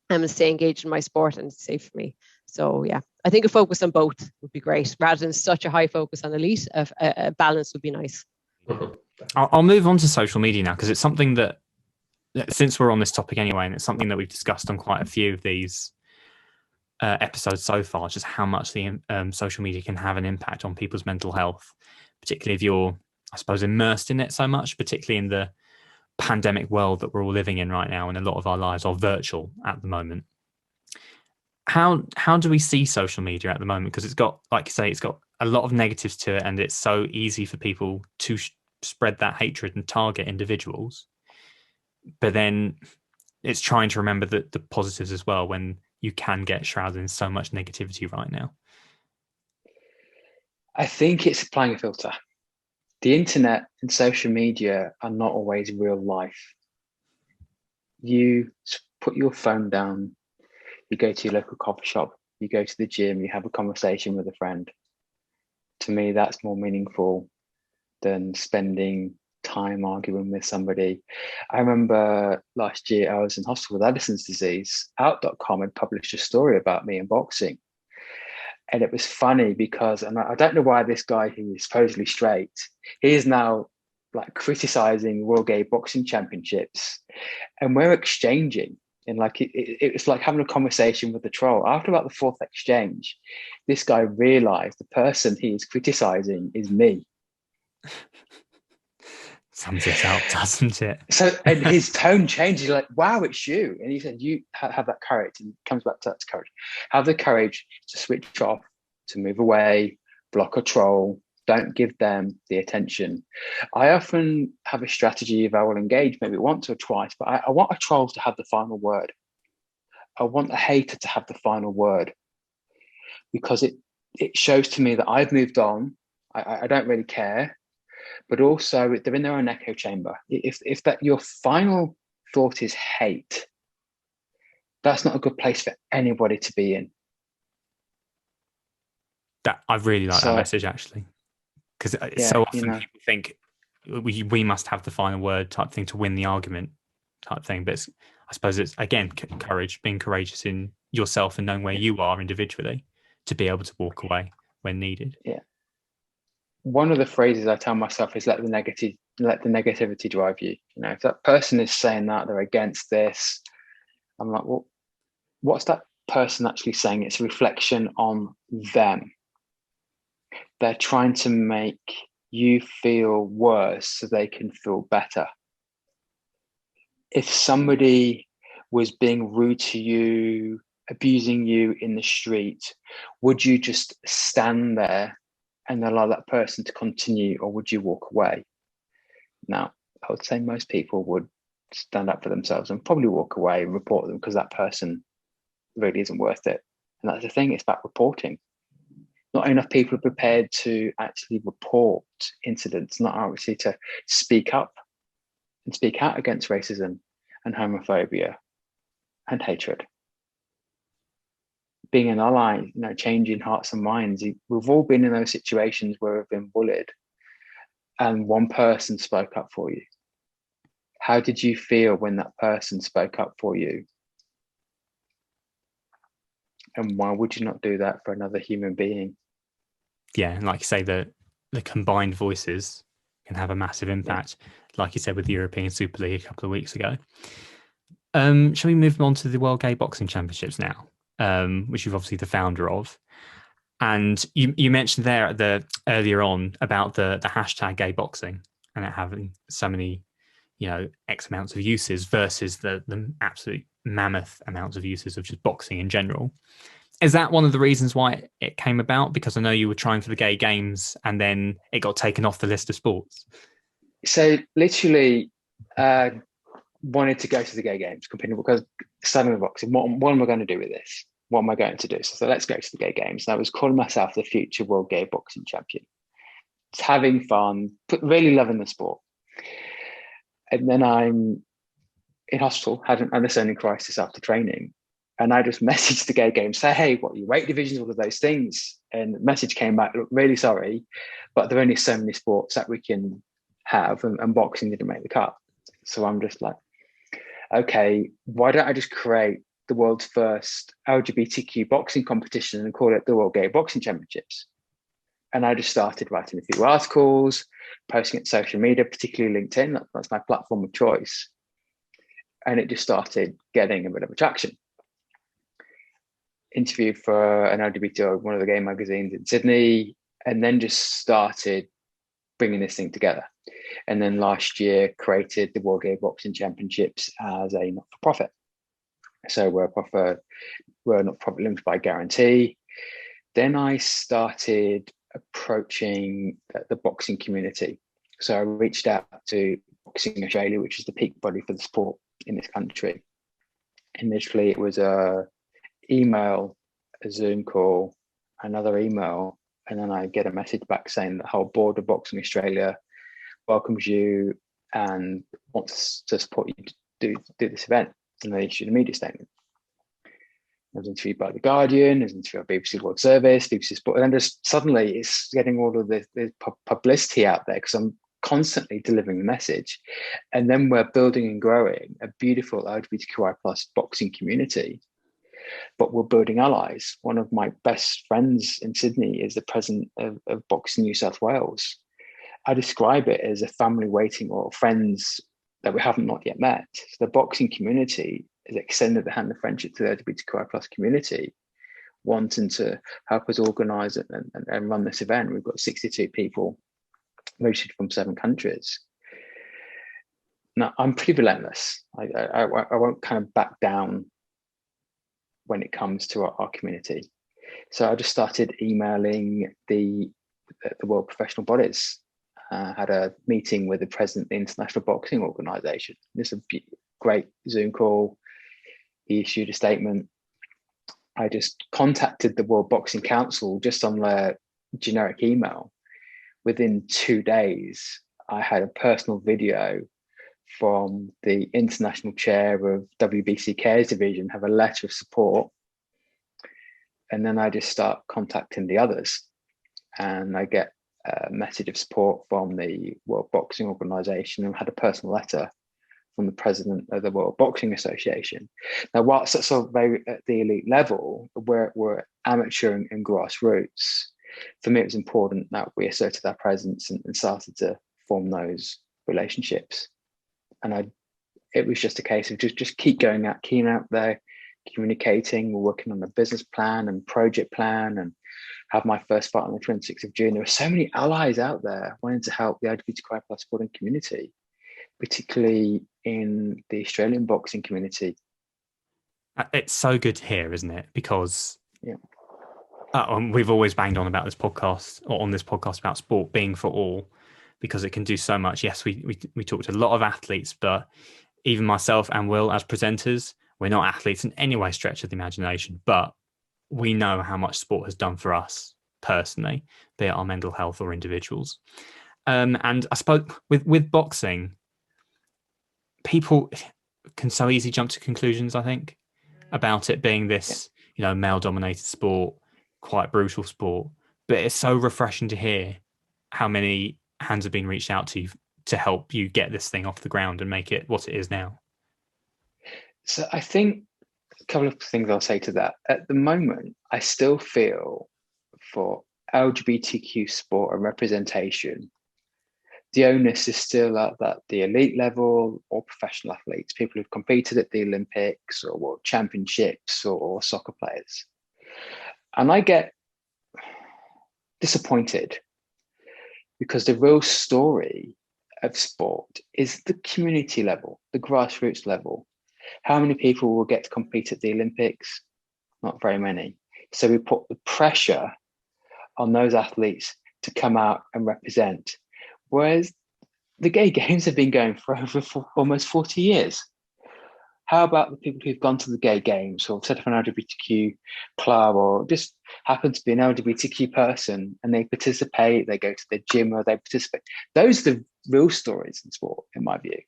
and stay engaged in my sport, and it's safe for me. So yeah, I think a focus on both would be great, rather than such a high focus on elite. A balance would be nice. I'll move on to social media now, because it's something that, since we're on this topic anyway, and it's something that we've discussed on quite a few of these episodes so far, just how much the social media can have an impact on people's mental health, particularly if you're, I suppose, immersed in it so much, particularly in the pandemic world that we're all living in right now, and a lot of our lives are virtual at the moment. How do we see social media at the moment? Because it's got, like you say, it's got a lot of negatives to it, and it's so easy for people to spread that hatred and target individuals. But then it's trying to remember the positives as well, when you can get shrouded in so much negativity right now. I think it's applying a filter. The internet and social media are not always real life. You put your phone down, you go to your local coffee shop, you go to the gym, you have a conversation with a friend. To me, that's more meaningful than spending time arguing with somebody. I remember last year I was in hospital with Addison's disease. Out.com had published a story about me in boxing. And it was funny because, and I don't know why this guy who is supposedly straight, he is now like criticizing World Gay Boxing Championships, and we're exchanging. And like it was like having a conversation with the troll. After about the fourth exchange, this guy realized the person he is criticizing is me. Sums it up, doesn't it? So, and his tone changed. He's like, wow, it's you. And he said, you have that courage. And it comes back to that courage. Have the courage to switch off, to move away, block a troll. Don't give them the attention. I often have a strategy if I will engage maybe once or twice, but I want a troll to have the final word. I want a hater to have the final word, because it shows to me that I've moved on. I don't really care. But also they're in their own echo chamber. If that your final thought is hate, that's not a good place for anybody to be in. That I really like that message, actually, because so often people think we must have the final word type thing to win the argument type thing. But I suppose it's again courage, being courageous in yourself and knowing where you are individually to be able to walk away when needed. Yeah. One of the phrases I tell myself is let the negativity drive you. You know, if that person is saying that they're against this, I'm like, well, what's that person actually saying? It's a reflection on them. They're trying to make you feel worse so they can feel better. If somebody was being rude to you, abusing you in the street, would you just stand there and allow that person to continue, or would you walk away? Now, I would say most people would stand up for themselves and probably walk away and report them, because that person really isn't worth it. And that's the thing, it's about reporting. Not enough people are prepared to actually report incidents, not actually to speak up and speak out against racism and homophobia and hatred. Being an ally, you know, changing hearts and minds. We've all been in those situations where we've been bullied and one person spoke up for you. How did you feel when that person spoke up for you? And why would you not do that for another human being? Yeah, and like you say, the combined voices can have a massive impact, like you said with the European Super League a couple of weeks ago. Shall we move on to the World Gay Boxing Championships now? Which you're obviously the founder of, and you mentioned there earlier on about the hashtag gay boxing and it having so many, X amounts of uses versus the absolute mammoth amounts of uses of just boxing in general. Is that one of the reasons why it came about? Because I know you were trying for the gay games and then it got taken off the list of sports. So literally wanted to go to the gay games, competing, because studying the boxing, what am I going to do with this? What am I going to do? So let's go to the gay games. And I was calling myself the future World Gay Boxing Champion. Just having fun, really loving the sport. And then I'm in hospital, had an understanding crisis after training. And I just messaged the gay games, say, hey, what are your weight divisions, all of those things? And the message came back, look, really sorry, but there are only so many sports that we can have, and boxing didn't make the cut. So I'm just like, okay, why don't I just create the world's first LGBTQ boxing competition and call it the World Gay Boxing Championships? And I just started writing a few articles, posting it to social media, particularly LinkedIn. That's my platform of choice. And it just started getting a bit of attraction. Interviewed for an LGBT, one of the gay magazines in Sydney, and then just started bringing this thing together. And then last year created the World Gay Boxing Championships as a not-for-profit. So we're a not-for-profit limited by guarantee. Then I started approaching the boxing community. So I reached out to Boxing Australia, which is the peak body for the sport in this country. Initially, it was a email, a Zoom call, another email, and then I get a message back saying the whole board of Boxing Australia welcomes you and wants to support you to do this event. And they issued a media statement. I was interviewed by The Guardian, I was interviewed by BBC World Service, BBC Sport, and then just suddenly it's getting all of the publicity out there because I'm constantly delivering the message. And then we're building and growing a beautiful LGBTQI+ boxing community, but we're building allies. One of my best friends in Sydney is the president of Boxing New South Wales. I describe it as a family waiting or friends that we haven't not yet met. So the boxing community has extended the hand of friendship to the LGBTQI+ community, wanting to help us organise and run this event. We've got 62 people registered from 7 countries. Now, I'm pretty relentless. I won't kind of back down when it comes to our community. So I just started emailing the world professional bodies. Had a meeting with the president of the International Boxing Organisation. This is a great Zoom call. He issued a statement. I just contacted the World Boxing Council just on their generic email. Within 2 days, I had a personal video from the international chair of WBC Cares Division, have a letter of support. And then I just start contacting the others. And I get a message of support from the World Boxing Organisation and had a personal letter from the president of the World Boxing Association. Now, whilst that's sort of very at the elite level, we're amateur and grassroots, for me, it was important that we asserted our presence and started to form those relationships. And it was just a case of just keep going out, keep out there, communicating. We're working on a business plan and project plan and have my first fight on the 26th of June. There were so many allies out there wanting to help the LGBTQI+ sporting community, particularly in the Australian boxing community. It's so good to hear, isn't it? Because we've always banged on about this podcast, or on this podcast, about sport being for all, because it can do so much. Yes, we talk to a lot of athletes, but even myself and Will as presenters, we're not athletes in any way stretch of the imagination, but we know how much sport has done for us personally, be it our mental health or individuals. And I suppose with boxing, people can so easily jump to conclusions, I think, about it being this, male-dominated sport, quite brutal sport. But it's so refreshing to hear how many hands have been reached out to help you get this thing off the ground and make it what it is now. So I think a couple of things I'll say to that. At the moment, I still feel for LGBTQ sport and representation, the onus is still at the elite level or professional athletes, people who've competed at the Olympics or World Championships or soccer players. And I get disappointed because the real story of sport is the community level, the grassroots level. How many people will get to compete at the Olympics? Not very many. So we put the pressure on those athletes to come out and represent. Whereas the gay games have been going for almost 40 years. How about the people who've gone to the gay games or set up an LGBTQ club or just happen to be an LGBTQ person and they participate, they go to the gym or they participate? Those are the real stories in sport, in my view.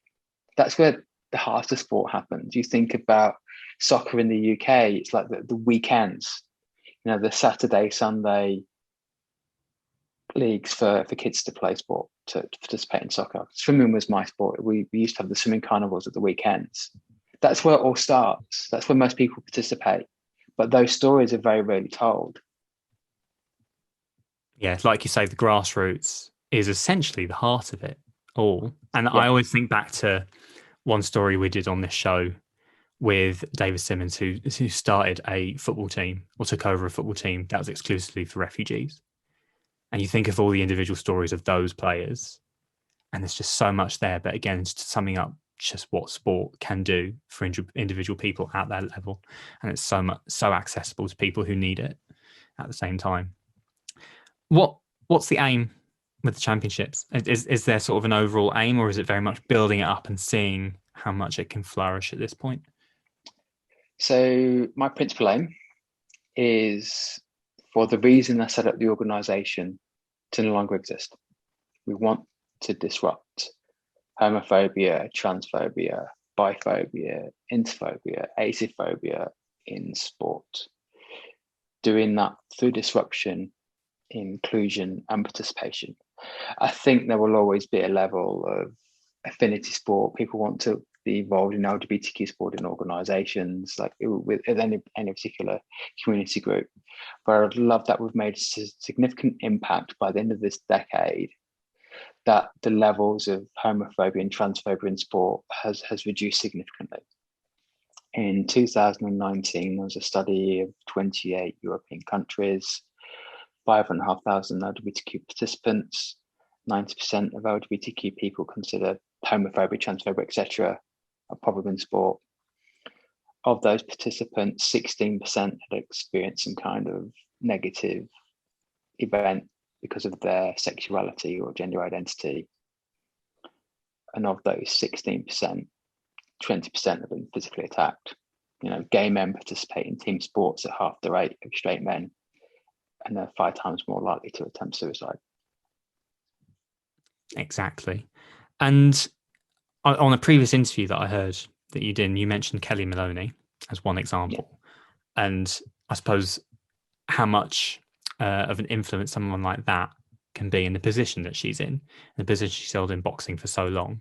That's where the heart of sport happens. You think about soccer in the UK, it's like the weekends, the Saturday, Sunday leagues for kids to play sport, to participate in soccer. Swimming was my sport. We used to have the swimming carnivals at the weekends. That's where it all starts. That's where most people participate. But those stories are very rarely told. Yeah, like you say, the grassroots is essentially the heart of it all. And I always think back to one story we did on this show with David Simmons, who started a football team or took over a football team that was exclusively for refugees. And you think of all the individual stories of those players, And there's just so much there. But again, just summing up just what sport can do for individual people at that level, and it's so accessible to people who need it at the same time. What's the aim with the championships? Is there sort of an overall aim, or is it very much building it up and seeing how much it can flourish at this point? So my principal aim is, for the reason I set up the organisation, to no longer exist. We want to disrupt homophobia, transphobia, biphobia, interphobia, asophobia in sport. Doing that through disruption, inclusion and participation. I think there will always be a level of affinity sport. People want to be involved in LGBTQ sporting organisations, like with any particular community group. But I'd love that we've made a significant impact by the end of this decade, that the levels of homophobia and transphobia in sport has reduced significantly. In 2019, there was a study of 28 European countries, 5,500 LGBTQ participants. 90% of LGBTQ people consider homophobia, transphobia, etc. a problem in sport. Of those participants, 16% had experienced some kind of negative event because of their sexuality or gender identity. And of those 16%, 20% have been physically attacked. Gay men participate in team sports at half the rate of straight men, and they're 5 times more likely to attempt suicide. Exactly. And on a previous interview that I heard that you did, you mentioned Kelly Maloney as one example. Yeah. And I suppose how much of an influence someone like that can be in the position that she's in, the position she's held in boxing for so long,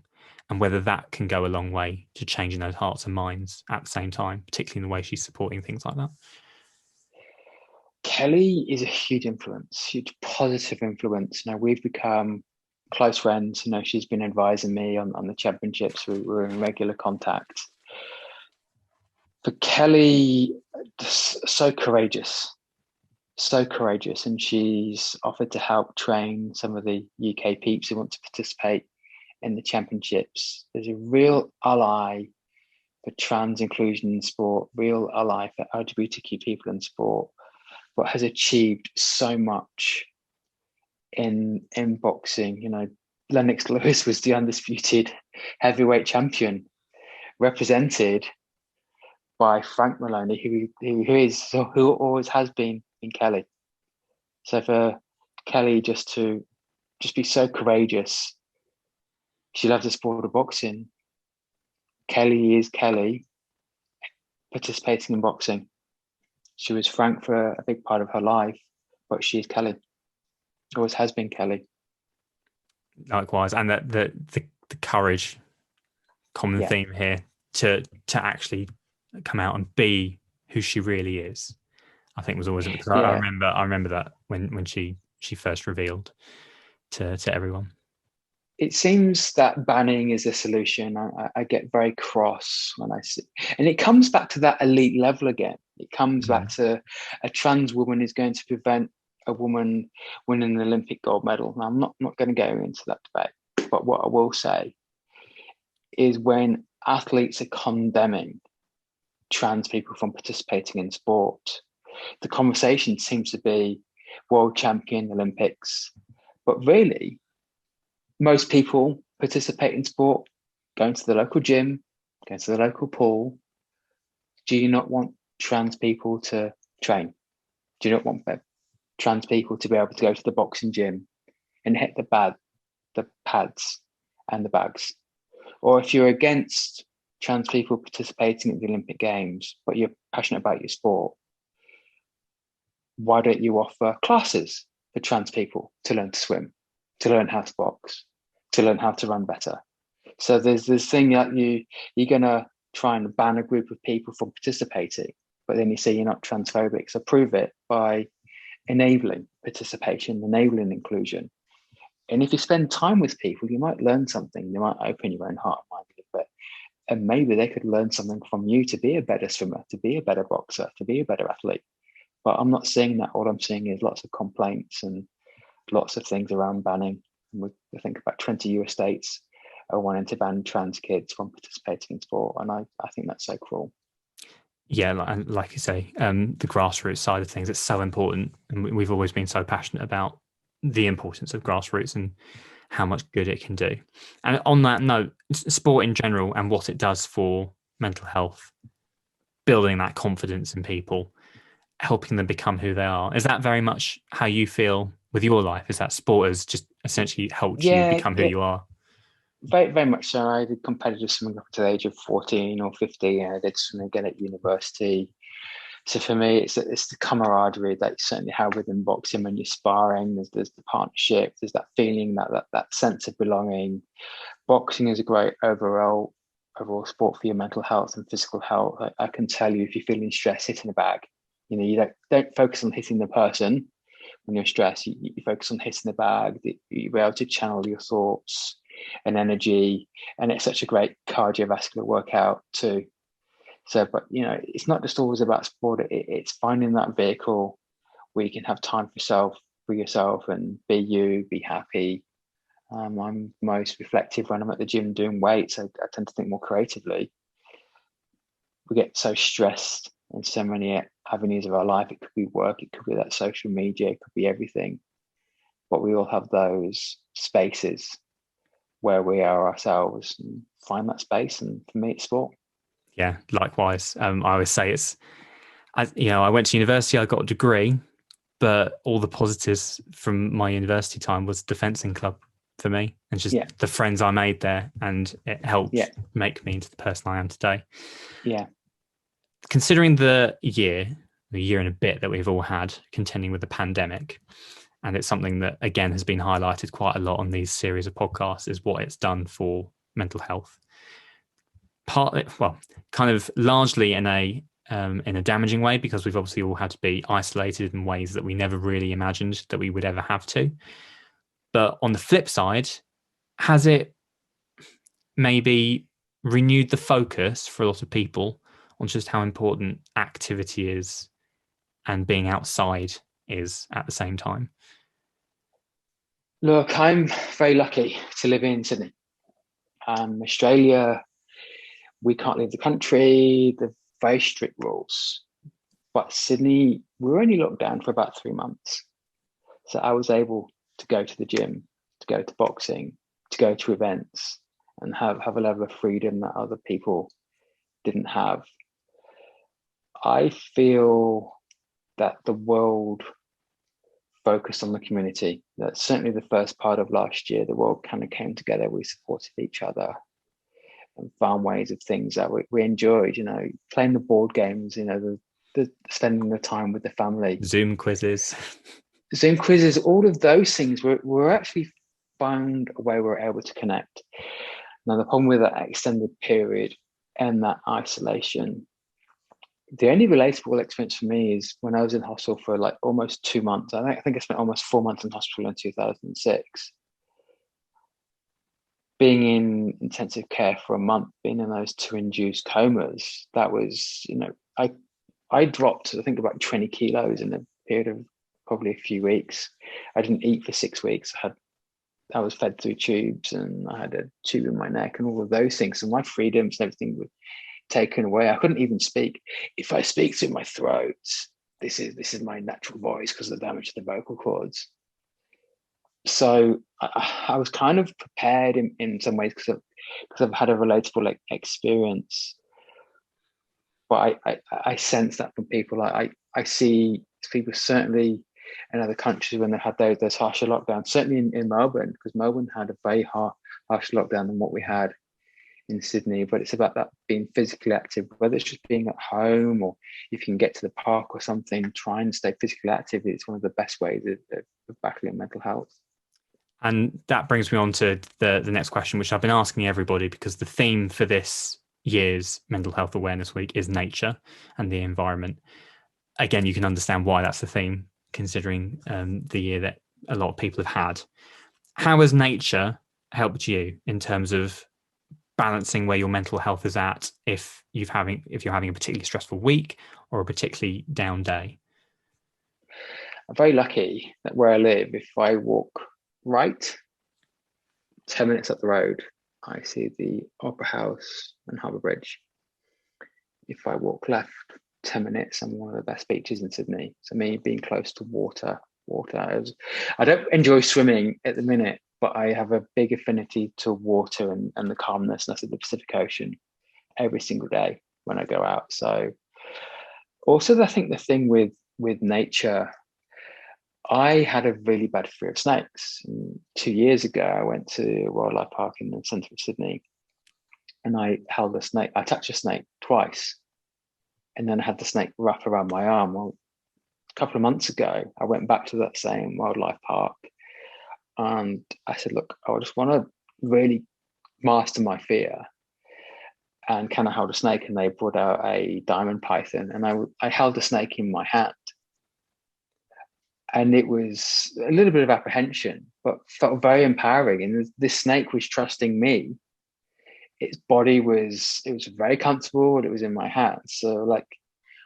and whether that can go a long way to changing those hearts and minds at the same time, particularly in the way she's supporting things like that. Kelly is a huge influence, huge positive influence. We've become close friends. She's been advising me on the championships. We're in regular contact. But Kelly, so courageous, and she's offered to help train some of the UK peeps who want to participate in the championships. There's a real ally for trans inclusion in sport, real ally for LGBTQ people in sport, but has achieved so much in boxing. Lennox Lewis was the undisputed heavyweight champion, represented by Frank Maloney, who always has been in Kelly. So for Kelly just be so courageous, she loves the sport of boxing. Kelly is Kelly participating in boxing. She was Frank for a big part of her life, but she is Kelly. Always has been Kelly. Likewise, and that the courage, common theme here, to actually come out and be who she really is, I think was always, because I remember that when she first revealed to everyone. It seems that banning is a solution. I get very cross when I see, and it comes back to that elite level again. It comes back to a trans woman is going to prevent a woman winning an Olympic gold medal. Now, I'm not going to go into that debate, but what I will say is, when athletes are condemning trans people from participating in sport, the conversation seems to be world champion, Olympics, but really, most people participate in sport, going to the local gym, going to the local pool. Do you not want trans people to train? Do you not want trans people to be able to go to the boxing gym and hit the pads and the bags? Or if you're against trans people participating at the Olympic Games, but you're passionate about your sport, why don't you offer classes for trans people to learn to swim, to learn how to box, to learn how to run better? So there's this thing that you're going to try and ban a group of people from participating, but then you say you're not transphobic. So prove it by enabling participation, enabling inclusion. And if you spend time with people, you might learn something. You might open your own heart and mind a little bit. And maybe they could learn something from you to be a better swimmer, to be a better boxer, to be a better athlete. But I'm not seeing that. All I'm seeing is lots of complaints and lots of things around banning. I think about 20 US states are wanting to ban trans kids from participating in sport, and I think that's so cruel. Yeah, like you say, the grassroots side of things, it's so important, and we've always been so passionate about the importance of grassroots and how much good it can do. And on that note, sport in general and what it does for mental health, building that confidence in people, helping them become who they are. Is that very much how you feel with your life? Is that sport has just essentially helped you become who you are? Very, very much so. I did competitive swimming up to the age of 14 or 15, and I did swimming again at university. So for me, it's the camaraderie that you certainly have within boxing when you're sparring. There's the partnership. There's that feeling, that sense of belonging. Boxing is a great overall sport for your mental health and physical health. I can tell you, if you're feeling stressed, hitting a bag. You don't focus on hitting the person when you're stressed. You focus on hitting the bag. You're able to channel your thoughts and energy, and it's such a great cardiovascular workout too. So, but it's not just always about sport. It's finding that vehicle where you can have time for yourself and be you, be happy. I'm most reflective when I'm at the gym doing weights. I tend to think more creatively. We get so stressed in so many avenues of our life. It could be work, it could be that social media, it could be everything. But we all have those spaces where we are ourselves and find that space. And for me, it's sport. Yeah, likewise. I always say I went to university, I got a degree, but all the positives from my university time was the fencing club for me, and just the friends I made there, and it helped make me into the person I am today. Yeah. Considering the year and a bit that we've all had contending with the pandemic, and it's something that, again, has been highlighted quite a lot on these series of podcasts, is what it's done for mental health. Kind of largely in a damaging way, because we've obviously all had to be isolated in ways that we never really imagined that we would ever have to. But on the flip side, has it maybe renewed the focus for a lot of people on just how important activity is and being outside is at the same time? Look, I'm very lucky to live in Sydney. Australia, we can't leave the country. They're very strict rules. But Sydney, we were only locked down for about 3 months. So I was able to go to the gym, to go to boxing, to go to events, and have a level of freedom that other people didn't have. I feel that the world focused on the community. That's certainly the first part of last year. The world kind of came together. We supported each other and found ways of things that we enjoyed, playing the board games, the spending the time with the family. Zoom quizzes, all of those things were actually found a way we were able to connect. Now, the problem with that extended period and that isolation, the only relatable experience for me is when I was in hospital for like almost 2 months. I think I spent almost 4 months in hospital in 2006. Being in intensive care for a month, being in those 2 induced comas, that was, I dropped, I think, about 20 kilos in a period of probably a few weeks. I didn't eat for 6 weeks. I was fed through tubes, and I had a tube in my neck and all of those things. So my freedoms and everything were taken away. I couldn't even speak. If I speak through my throat, this is my natural voice because of the damage to the vocal cords. So I was kind of prepared in some ways because I've had a relatable experience. But I sense that from people. I see people certainly in other countries when they had those harsher lockdowns, certainly in Melbourne, because Melbourne had a very harsh lockdown than what we had in Sydney. But it's about that being physically active, whether it's just being at home or if you can get to the park or something, try and stay physically active. It's one of the best ways of battling mental health. And that brings me on to the next question, which I've been asking everybody, because the theme for this year's Mental Health Awareness Week is nature and the environment. Again, you can understand why that's the theme, considering the year that a lot of people have had. How has nature helped you in terms of balancing where your mental health is at if you're having a particularly stressful week or a particularly down day? I'm very lucky that where I live, if I walk right, 10 minutes up the road, I see the Opera House and Harbour Bridge. If I walk left 10 minutes, I'm one of the best beaches in Sydney. So me being close to water, I don't enjoy swimming at the minute, but I have a big affinity to water and the calmness of the Pacific Ocean every single day when I go out. So also, I think the thing with nature, I had a really bad fear of snakes. And 2 years ago, I went to a wildlife park in the centre of Sydney, and I held a snake. I touched a snake twice, and then I had the snake wrap around my arm. Well, a couple of months ago, I went back to that same wildlife park, and I said, look, I just want to really master my fear. And can I hold a snake? And they brought out a diamond python, and I held the snake in my hand. And it was a little bit of apprehension, but felt very empowering. And this snake was trusting me. Its body it was very comfortable, and it was in my hands. So like,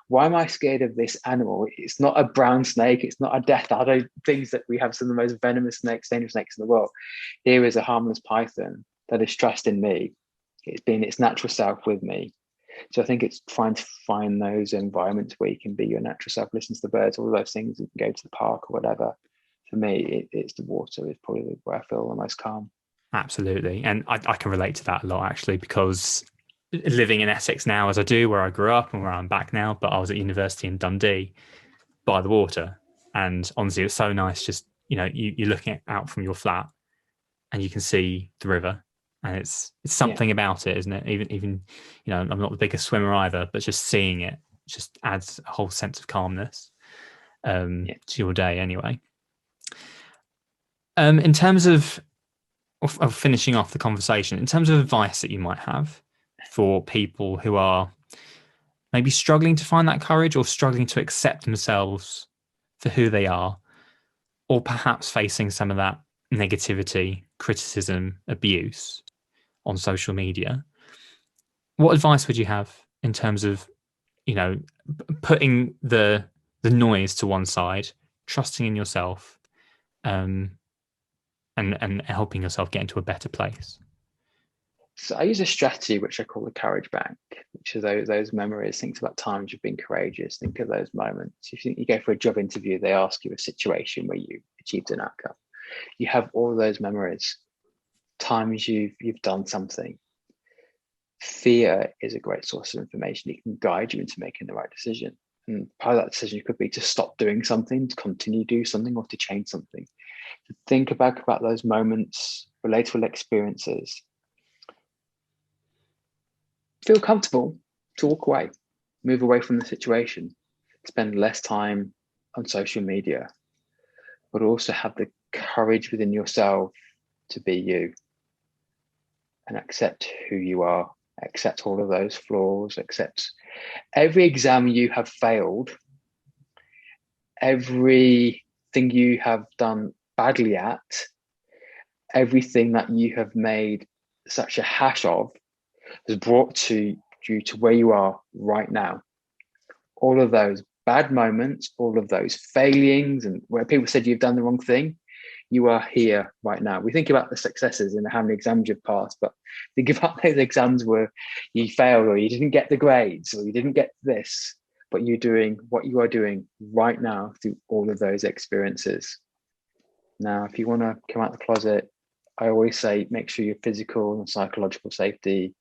why am I scared of this animal? It's not a brown snake. It's not a death adder, things that we have some of the most venomous snakes, dangerous snakes in the world. Here is a harmless python that is trusting me. It's been its natural self with me. So I think it's trying to find those environments where you can be your natural self, listen to the birds, all those things. You can go to the park or whatever. For me, it's the water is probably where I feel the most calm. Absolutely. And I can relate to that a lot, actually, because living in Essex now, as I do, where I grew up and where I'm back now, but I was at university in Dundee by the water. And honestly, it was so nice. Just, you're looking out from your flat and you can see the river. And it's something about it, isn't it? Even I'm not the biggest swimmer either, but just seeing it just adds a whole sense of calmness to your day anyway. In terms of finishing off the conversation, in terms of advice that you might have for people who are maybe struggling to find that courage or struggling to accept themselves for who they are, or perhaps facing some of that negativity, criticism, abuse on social media, what advice would you have in terms of, putting the noise to one side, trusting in yourself, and helping yourself get into a better place? So I use a strategy which I call the courage bank, which is those memories. Think about times you've been courageous. Think of those moments. If you go for a job interview, they ask you a situation where you achieved an outcome. You have all of those memories. Times you've done something. Fear is a great source of information. It can guide you into making the right decision. And part of that decision could be to stop doing something, to continue to do something, or to change something. To think about those moments, relatable experiences. Feel comfortable to walk away, move away from the situation, spend less time on social media, but also have the courage within yourself to be you and accept who you are, accept all of those flaws, accept every exam you have failed, everything you have done badly at, everything that you have made such a hash of has brought you to where you are right now. All of those bad moments, all of those failings, and where people said you've done the wrong thing, you are here right now. We think about the successes and how many exams you've passed, but think about those exams where you failed or you didn't get the grades or you didn't get this, but you're doing what you are doing right now through all of those experiences. Now, if you want to come out the closet, I always say make sure your physical and psychological safety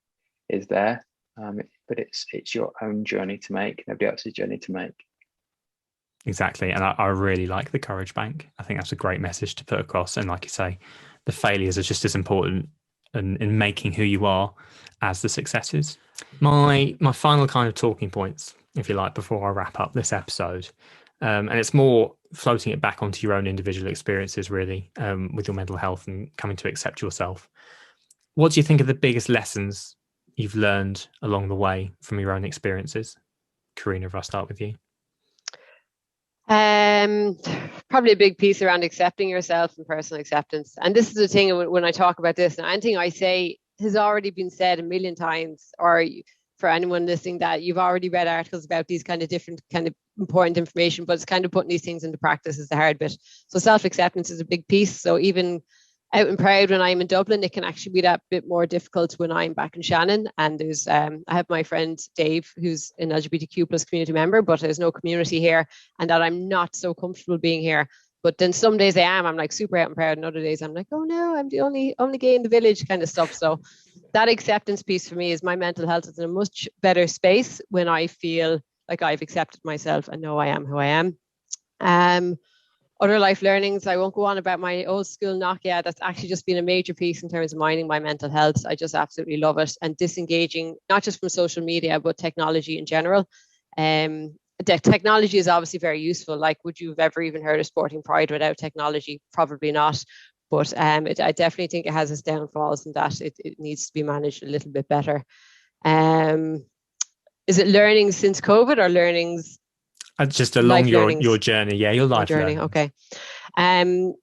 is there, but it's your own journey to make, nobody else's journey to make. Exactly. And I really like the courage bank. I think that's a great message to put across. And like you say, the failures are just as important in making who you are as the successes. My final kind of talking points, if you like, before I wrap up this episode, and it's more floating it back onto your own individual experiences, really, with your mental health and coming to accept yourself. What do you think are the biggest lessons you've learned along the way from your own experiences? Karina, if I start with you. Probably a big piece around accepting yourself and personal acceptance. And this is the thing when I talk about this, and anything I say has already been said a million times, or for anyone listening that you've already read articles about these kind of different kind of important information, but it's kind of putting these things into practice is the hard bit. So self-acceptance is a big piece. So even out and proud when I'm in Dublin. It can actually be that bit more difficult when I'm back in Shannon. And there's, I have my friend Dave, who's an LGBTQ plus community member, but there's no community here, and that I'm not so comfortable being here. But then some days I'm like super out and proud, and other days I'm like, oh no, I'm the only gay in the village kind of stuff. So that acceptance piece for me is my mental health is in a much better space when I feel like I've accepted myself and know I am who I am. Other life learnings, I won't go on about my old school Nokia. That's actually just been a major piece in terms of minding my mental health. I just absolutely love it. And disengaging, not just from social media, but technology in general. The technology is obviously very useful. Like, would you have ever even heard of Sporting Pride without technology? Probably not. But I definitely think it has its downfalls, and that it needs to be managed a little bit better. Is it learnings since COVID or learnings? Just along your journey, your life journey. learnings. Okay.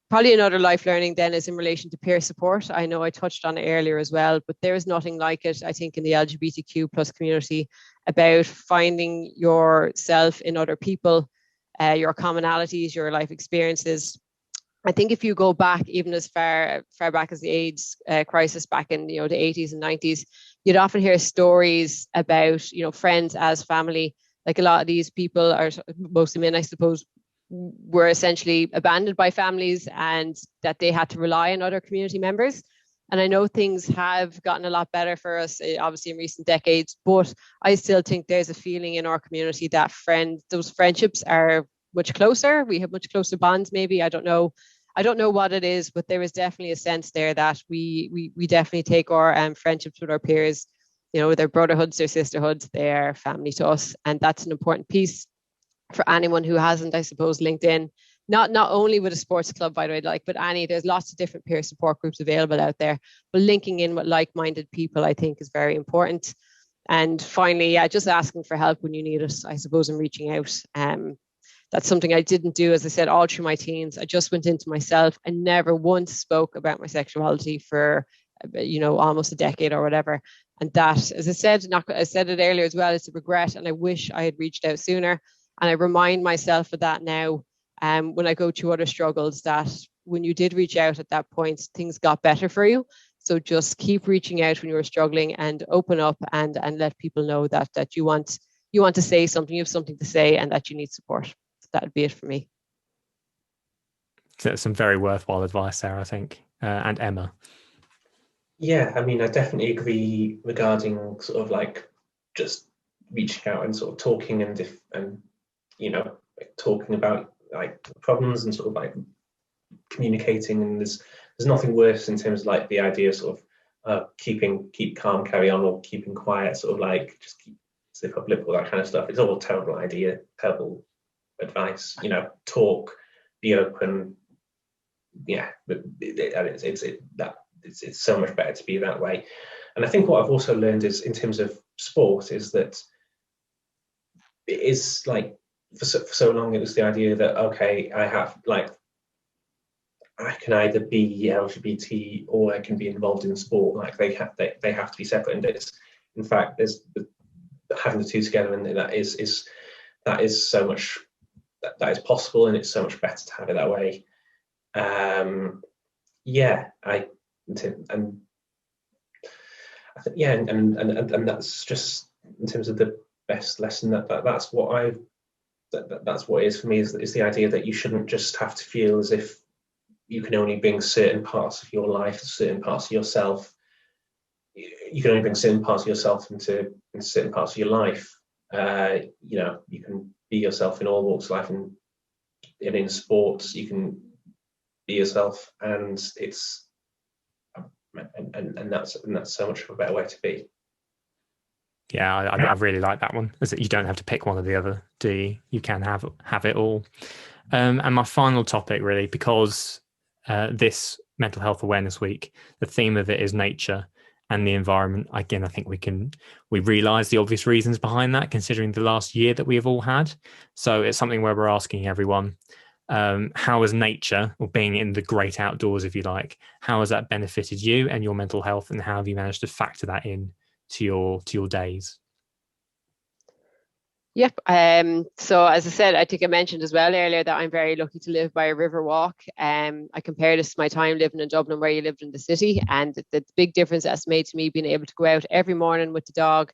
Probably another life learning then is in relation to peer support. I know I touched on it earlier as well, but there is nothing like it, I think, in the LGBTQ plus community about finding yourself in other people, your commonalities, your life experiences. I think if you go back even as far back as the AIDS crisis back in the 80s and 90s, you'd often hear stories about friends as family. Like, a lot of these people, are mostly men, I suppose, were essentially abandoned by families, and that they had to rely on other community members. And I know things have gotten a lot better for us, obviously, in recent decades, but I still think there's a feeling in our community that those friendships are much closer. We have much closer bonds, maybe. I don't know what it is, but there is definitely a sense there that we definitely take our friendships with our peers, their brotherhoods, their sisterhoods, their family to us. And that's an important piece for anyone who hasn't, I suppose, linked in, not only with a sports club, by the way, but there's lots of different peer support groups available out there, but linking in with like-minded people, I think, is very important. And finally, just asking for help when you need it, I suppose, and reaching out. That's something I didn't do, as I said, all through my teens. I just went into myself and never once spoke about my sexuality for, almost a decade or whatever. And that, as I said, I said it earlier as well, it's a regret. And I wish I had reached out sooner. And I remind myself of that now when I go through other struggles, that when you did reach out at that point, things got better for you. So just keep reaching out when you're struggling, and open up and let people know that you want to say something, you have something to say, and that you need support. That would be it for me. So some very worthwhile advice, Sarah, I think. And Emma. Yeah, I mean, I definitely agree regarding sort of like just reaching out and sort of talking and talking about like problems and sort of like communicating. And there's nothing worse in terms of like the idea of sort of keep calm, carry on, or keeping quiet, sort of like just keep zip up lip, all that kind of stuff. It's all a terrible idea, terrible advice. Talk, be open. Yeah, but it's so much better to be that way. And I think what I've also learned is, in terms of sport, is that it is like for so long it was the idea that, okay, I can either be LGBT or I can be involved in sport. Like they have to be separate. And it's, in fact, there's having the two together, and that is so much that is possible, and it's so much better to have it that way. And that's just in terms of the best lesson that's what it is for me, is the idea that you shouldn't just have to feel as if you can only bring certain parts of your life, certain parts of yourself. You can only bring certain parts of yourself into certain parts of your life. You can be yourself in all walks of life, and in sports you can be yourself, and that's so much of a better way to be. Yeah, I really like that one. Is that you don't have to pick one or the other, do you? You can have it all. And my final topic, really, because this Mental Health Awareness Week, the theme of it is nature and the environment. Again, I think we realise the obvious reasons behind that, considering the last year that we have all had. So it's something where we're asking everyone, how has nature, or being in the great outdoors, if you like, how has that benefited you and your mental health, and how have you managed to factor that in to your days? I think, as I said, nature is very important. I think, as I said earlier as well, it's a regret. And I wish I had reached out sooner. And I remind myself of that now when I go through other struggles, that when you did reach out at that point, things got better for you. So just keep reaching out when you're struggling, and open up and let people know that you want to say something, you have something to say, and that you need support. That would be it for me. Yeah, Yep. So as I said, I think I mentioned as well earlier that I'm very lucky to live by a river walk. I compare this to my time living in Dublin, where you lived in the city, and the big difference that's made to me being able to go out every morning with the dog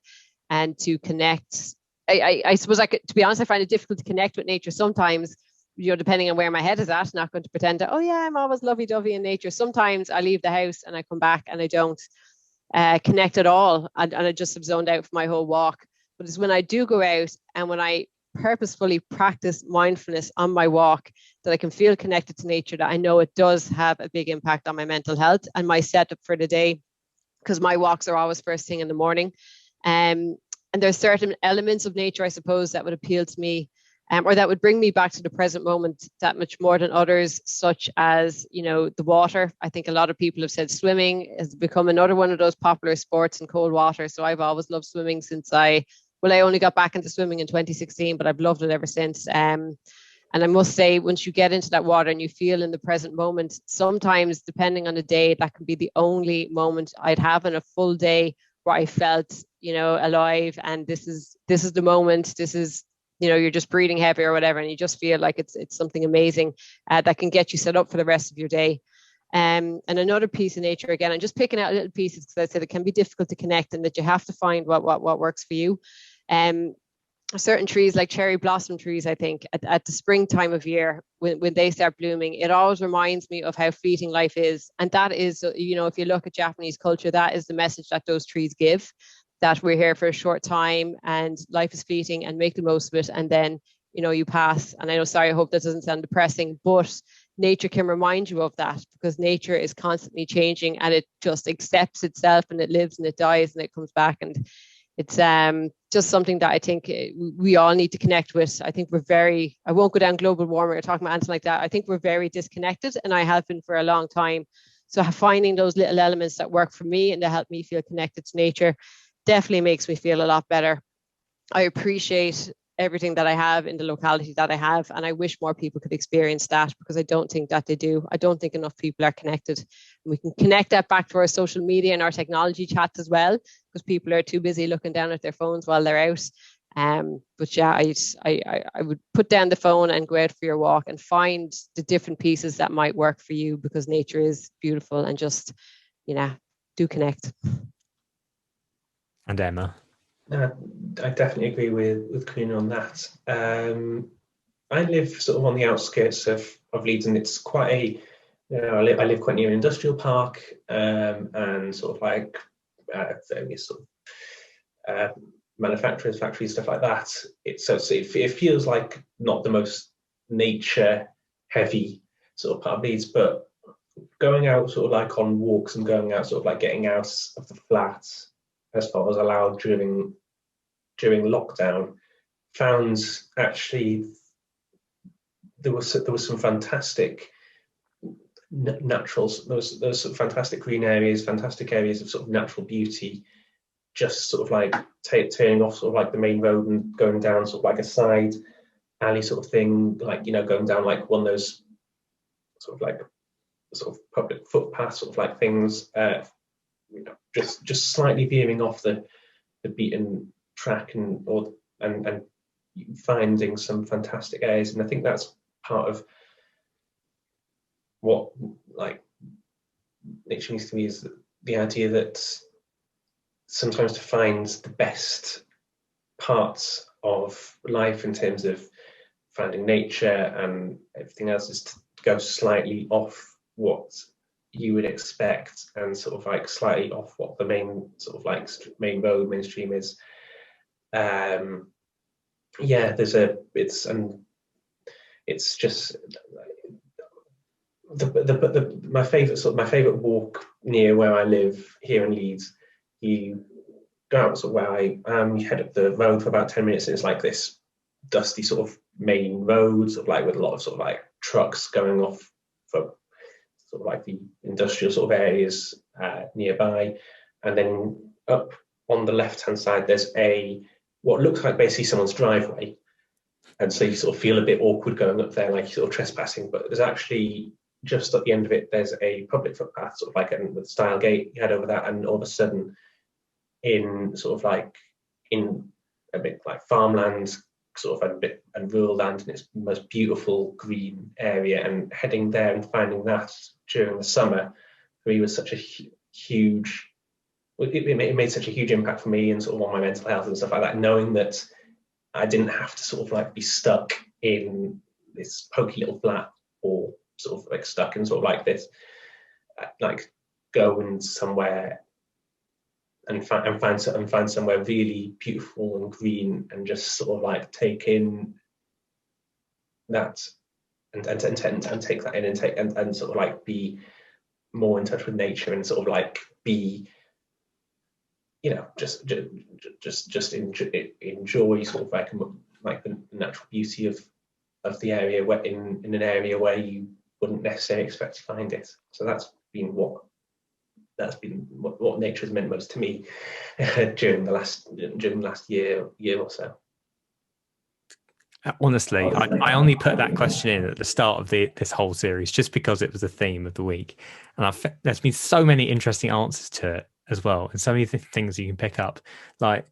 and to connect. I suppose to be honest, I find it difficult to connect with nature sometimes. Depending on where my head is at, not going to pretend that, oh yeah, I'm always lovey-dovey in nature. Sometimes I leave the house and I come back and I don't connect at all, and I just have zoned out for my whole walk. But it's when I do go out and when I purposefully practice mindfulness on my walk that I can feel connected to nature, that I know it does have a big impact on my mental health and my setup for the day, because my walks are always first thing in the morning. And there's certain elements of nature, I suppose, that would appeal to me, or that would bring me back to the present moment that much more than others, such as, the water. I think a lot of people have said swimming has become another one of those popular sports in cold water. So I've always loved swimming since I only got back into swimming in 2016, but I've loved it ever since. And I must say, once you get into that water and you feel in the present moment, sometimes, depending on the day, that can be the only moment I'd have in a full day where I felt, alive. And this is the moment. This is, you're just breathing heavy or whatever, and you just feel like it's something amazing that can get you set up for the rest of your day. And another piece of nature, again, I'm just picking out little pieces because I said it can be difficult to connect, and that you have to find what works for you. Certain trees, like cherry blossom trees, I think at the springtime of year, when they start blooming, it always reminds me of how fleeting life is. And that is, if you look at Japanese culture, that is the message that those trees give, that we're here for a short time and life is fleeting and make the most of it. And then, you pass. And I hope that doesn't sound depressing, but nature can remind you of that, because nature is constantly changing and it just accepts itself, and it lives and it dies and it comes back. And it's just something that I think we all need to connect with. I think I won't go down global warming or talking about anything like that. I think we're very disconnected, and I have been for a long time. So finding those little elements that work for me and that help me feel connected to nature definitely makes me feel a lot better. I appreciate everything that I have in the locality that I have, and I wish more people could experience that, because I don't think that they do. I don't think enough people are connected. And we can connect that back to our social media and our technology chats as well, because people are too busy looking down at their phones while they're out. But yeah, I would put down the phone and go out for your walk and find the different pieces that might work for you, because nature is beautiful, and just, do connect. And Emma? I definitely agree with Karina on that. I live sort of on the outskirts of Leeds, and it's quite I live quite near an industrial park, and sort of like various sort of manufacturers, factories, stuff like that. It feels like not the most nature heavy sort of part of Leeds, but going out sort of like on walks and going out sort of like getting out of the flats as far as allowed during lockdown, found actually there was some fantastic naturals. There was some fantastic green areas, fantastic areas of sort of natural beauty, just sort of like turning off sort of like the main road and going down sort of like a side alley sort of thing, like, going down like one of those sort of like sort of public footpath sort of like things, just slightly veering off the beaten track and finding some fantastic areas. And I think that's part of what like nature means to me, is the idea that sometimes to find the best parts of life in terms of finding nature and everything else is to go slightly off what you would expect, and sort of like slightly off what the main sort of like main road mainstream is. It's just my favorite walk near where I live here in Leeds. You go out sort of where I am, you head up the road for about 10 minutes, and it's like this dusty sort of main road, sort of like with a lot of sort of like trucks going off for sort of like the industrial sort of areas nearby. And then up on the left hand side there's what looks like basically someone's driveway, and so you sort of feel a bit awkward going up there, like you're sort of trespassing, but there's actually just at the end of it there's a public footpath, sort of like with a style gate. You head over that, and all of a sudden in sort of like in a bit like farmland, sort of a bit and rural land, and it's the most beautiful green area. And heading there and finding that during the summer for me was such a huge. It made such a huge impact for me and sort of on my mental health and stuff like that, knowing that I didn't have to sort of like be stuck in this pokey little flat, or sort of like stuck in sort of like this, like going somewhere and find somewhere really beautiful and green, and just sort of like take in that and take that in and sort of like be more in touch with nature, and sort of like be, you know, just enjoy sort of like the natural beauty of the area, where in an area where you wouldn't necessarily expect to find it. So that's been what nature has meant most to me during the last year or so. Honestly, I only put that question in at the start of this whole series just because it was the theme of the week, and there's been so many interesting answers to it as well, and so many things you can pick up. Like,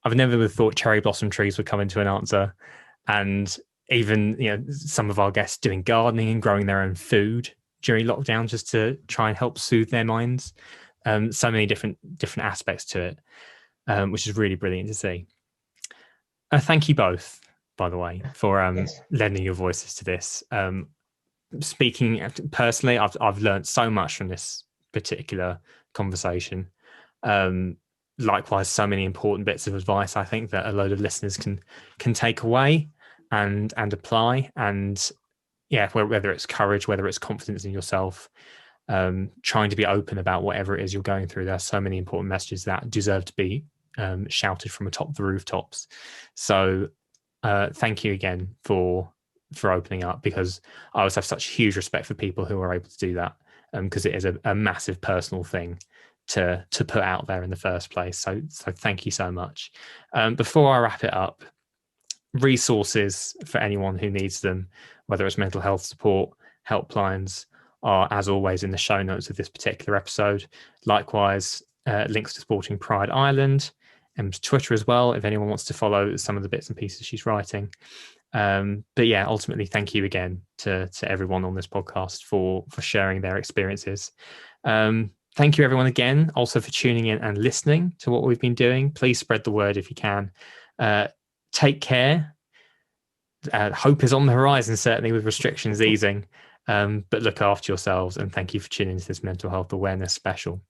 I've never thought cherry blossom trees would come into an answer, and even, you know, some of our guests doing gardening and growing their own food during lockdown just to try and help soothe their minds. So many different aspects to it, which is really brilliant to see. Thank you both, by the way, for Yes. lending your voices to this. Speaking personally, I've learned so much from this particular conversation. Likewise, so many important bits of advice I think that a load of listeners can take away and apply. And yeah, whether it's courage, whether it's confidence in yourself, trying to be open about whatever it is you're going through. There's so many important messages that deserve to be shouted from atop the rooftops. So thank you again for opening up, because I always have such huge respect for people who are able to do that, because it is a massive personal thing to put out there in the first place. So thank you so much. Before I wrap it up, resources for anyone who needs them, whether it's mental health support, helplines, are as always in the show notes of this particular episode. Likewise, links to Sporting Pride Ireland and Twitter as well, if anyone wants to follow some of the bits and pieces she's writing. But yeah, ultimately, thank you again to everyone on this podcast for sharing their experiences. Thank you everyone again also for tuning in and listening to what we've been doing. Please spread the word if you can. Take care. Hope is on the horizon, certainly, with restrictions easing. But look after yourselves, and thank you for tuning into this mental health awareness special.